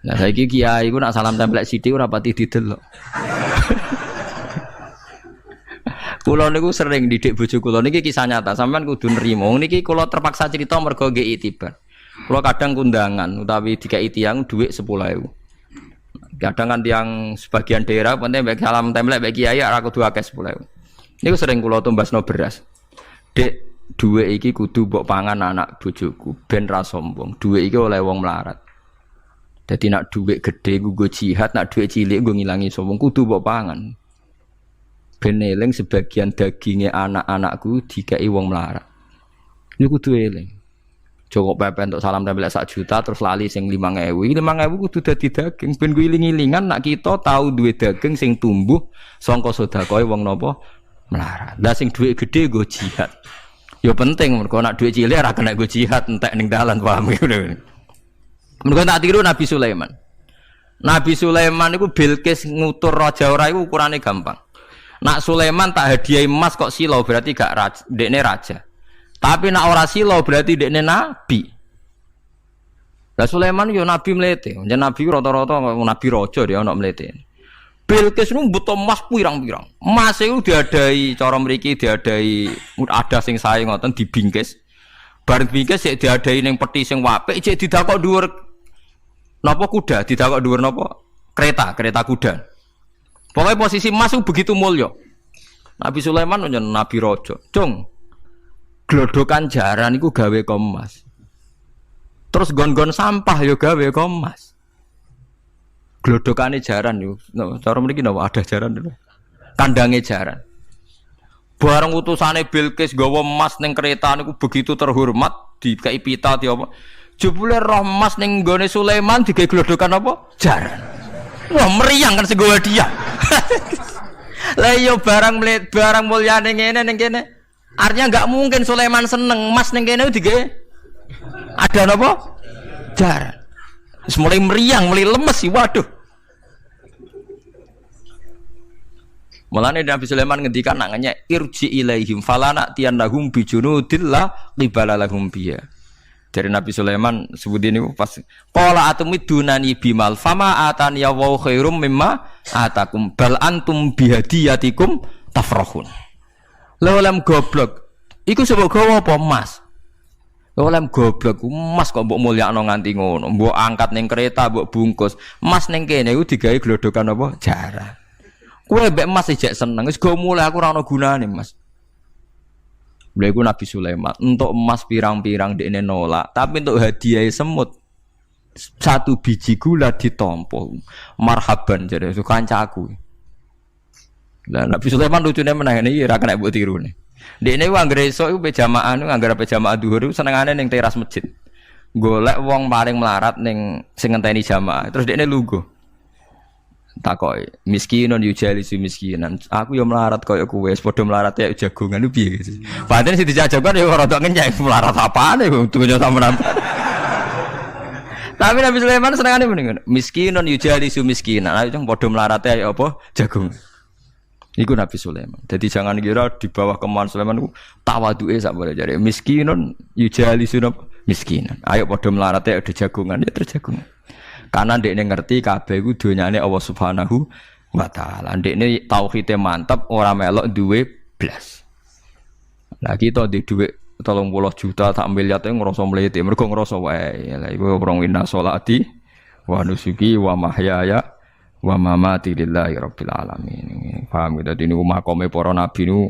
[SPEAKER 1] Lah saiki kiai iku nak salam tempel sithik ora pati didelok. Kula niku sering didik bojo kula niki kisah nyata, sampean kudu nrimo. Niki kula terpaksa cerita mergo nggih itibar. Kula kadang kundangan utawi dikai tiyang dhuwit 10.000. Kadang kan tiyang sebagian daerah penting baik salam tempel baik kiai ora kudu akeh 10.000. Niku sering kula tumbasno beras. Dek duwe iki kudu mbok pangan anak bojoku ben ra sombong. Duwe iki oleh wong melarat. Dadi nak duwe gedhe nggo jihad, nak duwe cilik nggo ngilangi sombong kudu mbok pangan. Ben eling sebagian daginge anak-anakku dikai wong melarat. Niku kudu eling. Joko pepen untuk salam tempel 1 juta terus lali sing 5.000. 5.000 kudu dadi daging ben ku iling-ilingan nak kita tahu duwe daging sing tumbuh saka sedekahe wong napa melarat. Lah sing dhuwit gedhe nggo jihad. Ya penting mergo nak dhuwit cilik ora kena nggo jihad entek ning dalan paham ngono. Mergo tak tiru Nabi Sulaiman. Nabi Sulaiman iku Bilqis ngutur raja ora iku ukurane gampang. Nak Sulaiman tak hadiah emas kok silau berarti gak raja, dekne raja. Tapi nak ora silau berarti dekne nabi. Lah Sulaiman yo nabi mlete. Yen nabi rata-rata nabi raja dia ono mlete. Bilqis nu butuh emas pirang-pirang. Emas iku diadai cara mriki diadai ada sing sae ngoten dibingkis. Bar bingkis sik diadai ning peti sing apik sik didakok dhuwur napa kuda, didakok dhuwur napa kereta kuda. Pokoknya posisi emas itu begitu mulya. Nabi Sulaiman nyen nabi raja. Cung. Glodokan jaran iku gawe emas. Terus gon-gon sampah yo gawe emas. Glodokane jaran yo. Cara mriki napa ada jaran lho. Kandange jaran. Bareng utusane Bilqis gawa emas ning kereta niku begitu terhormat, dikai pita di apa. Jebule roh emas ning gone Sulaiman digawe glodokan apa? Jaran. Wah, meriang kan sing gawa dia. Lah yo barang mulyane ngene ning kene. Artinya enggak mungkin Sulaiman seneng emas ning kene digawe ada napa? Jaran. Wis mulai meriang, mulai lemes sih, waduh. Mulane Nabi Sulaiman ngendikan nak ngenyek irji ilaihim falana tiyannahum bijunudillah qibala lahum biya. Dari Nabi Sulaiman sebut ini pas qala atumidunani bimal fama atani ya wa khairum mimma atakum bal antum bihadiyatikum tafrahun. Lha goblok. Iku sebab gawa apa emas? Oleh goblok emas kok mbok mulyakno nganti ngono. Mbok angkat ning kereta, mbok bungkus. Emas ning kene iku digawe glodokan apa? Jaran. Kowe mbek emas ijek seneng, wis go mulai aku ora ono gunane, Mas. Lha iku Nabi Sulaiman, entuk emas pirang-pirang dekne nolak, tapi untuk hadiah semut. Satu biji gula ditampa. Marhaban jare kancaku. Lah Nabi Sulaiman lucune meneh iki ora kena mbok tirune. Dekne ku anggere esuk iku pe jamaah nu anggere pe jamaah dhuwur iku senengane ning teras masjid. Golek wong paling melarat ning sing ngenteni jamaah. Terus dekne lungguh. Takoki, miskinun yujalisu miskinan. Aku yo melarat koyo kowe, padha melarat ya jagongan ku piye gitu. Padahal sing dijajakan yo rada ngenyek melarat apane dunya sampean. Tapi Nabi Sulaiman senengane mendingan miskinun yujalisu miskinan. Ayo padha melarat ya apa jagung. Iku Nabi Sulaiman. Jadi jangan kira di bawah kemauan Sulaiman itu tawaduke sak boleh jare. Miskinun yujalisun miskinan. Ayo padha melarate ada jagungan ya terjagungan. Karena ndekne ngerti kabeh iku donyane Allah Subhanahu wa taala. Ndekne tauhide mantep ora melok duwe blas. Lah kita di dhuwit 30 juta tak miliar e ngrasa mlete. Mergo ngrasa wae. Lah iku orang wina sholati wa nusuki wa mahyaya wa mamati lillahi rabbil alamin. Paham gitu. Dadi niku makome para nabi niku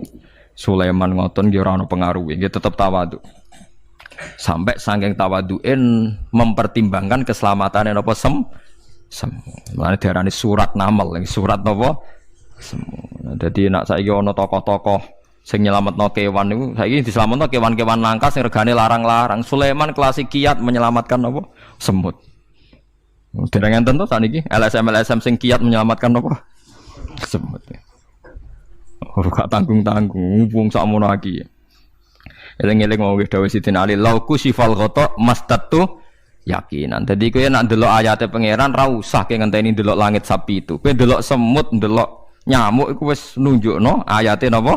[SPEAKER 1] Sulaiman ngoten nggih ora ana pengaruhe, nggih tetep tawadhu. Sampai saking tawadhuin mempertimbangkan keselamatan napa semu. Mulane diarani surat Naml, surat napa semu. Dadi nek saiki ana tokoh-tokoh sing nyelametno kewan niku saiki diselametno kewan-kewan langka sing regane larang-larang. Sulaiman kelas kiat menyelamatkan napa semut. Dereng enten to saniki LSM sing kiat menyelamatkan apa? Semut. Ora gak tanggung-tanggung wong sakmono iki. Eling-eling wong wis dawuh Sidin Ali lauku sifal ghata mastatu yakinan. Dadi kowe nek ndelok ayate pangeran ra usah ke ngenteni ndelok langit sapi itu. Kowe ndelok semut, ndelok nyamuk iku wis nunjukno ayate napa?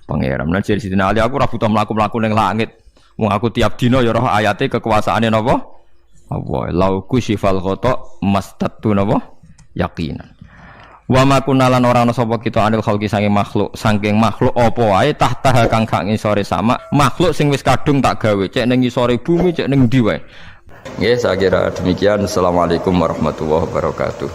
[SPEAKER 1] Pangeran. Lan jare Sidin Ali aku ora butuh mlaku-mlaku ning langit. Wong aku tiap dina ya roh ayate kekuasaane napa? Allah lauku sifal ghata mastatu napa? Yakinan. Wa ma kunalan ora ana sapa kita anil khalqi saking makhluk apa wae tahta kang gak ngisore sama makhluk sing wis kadung tak gawe cek ning ngisore bumi cek ning ndi wae. Nggih saya kira demikian. Assalamualaikum warahmatullahi wabarakatuh.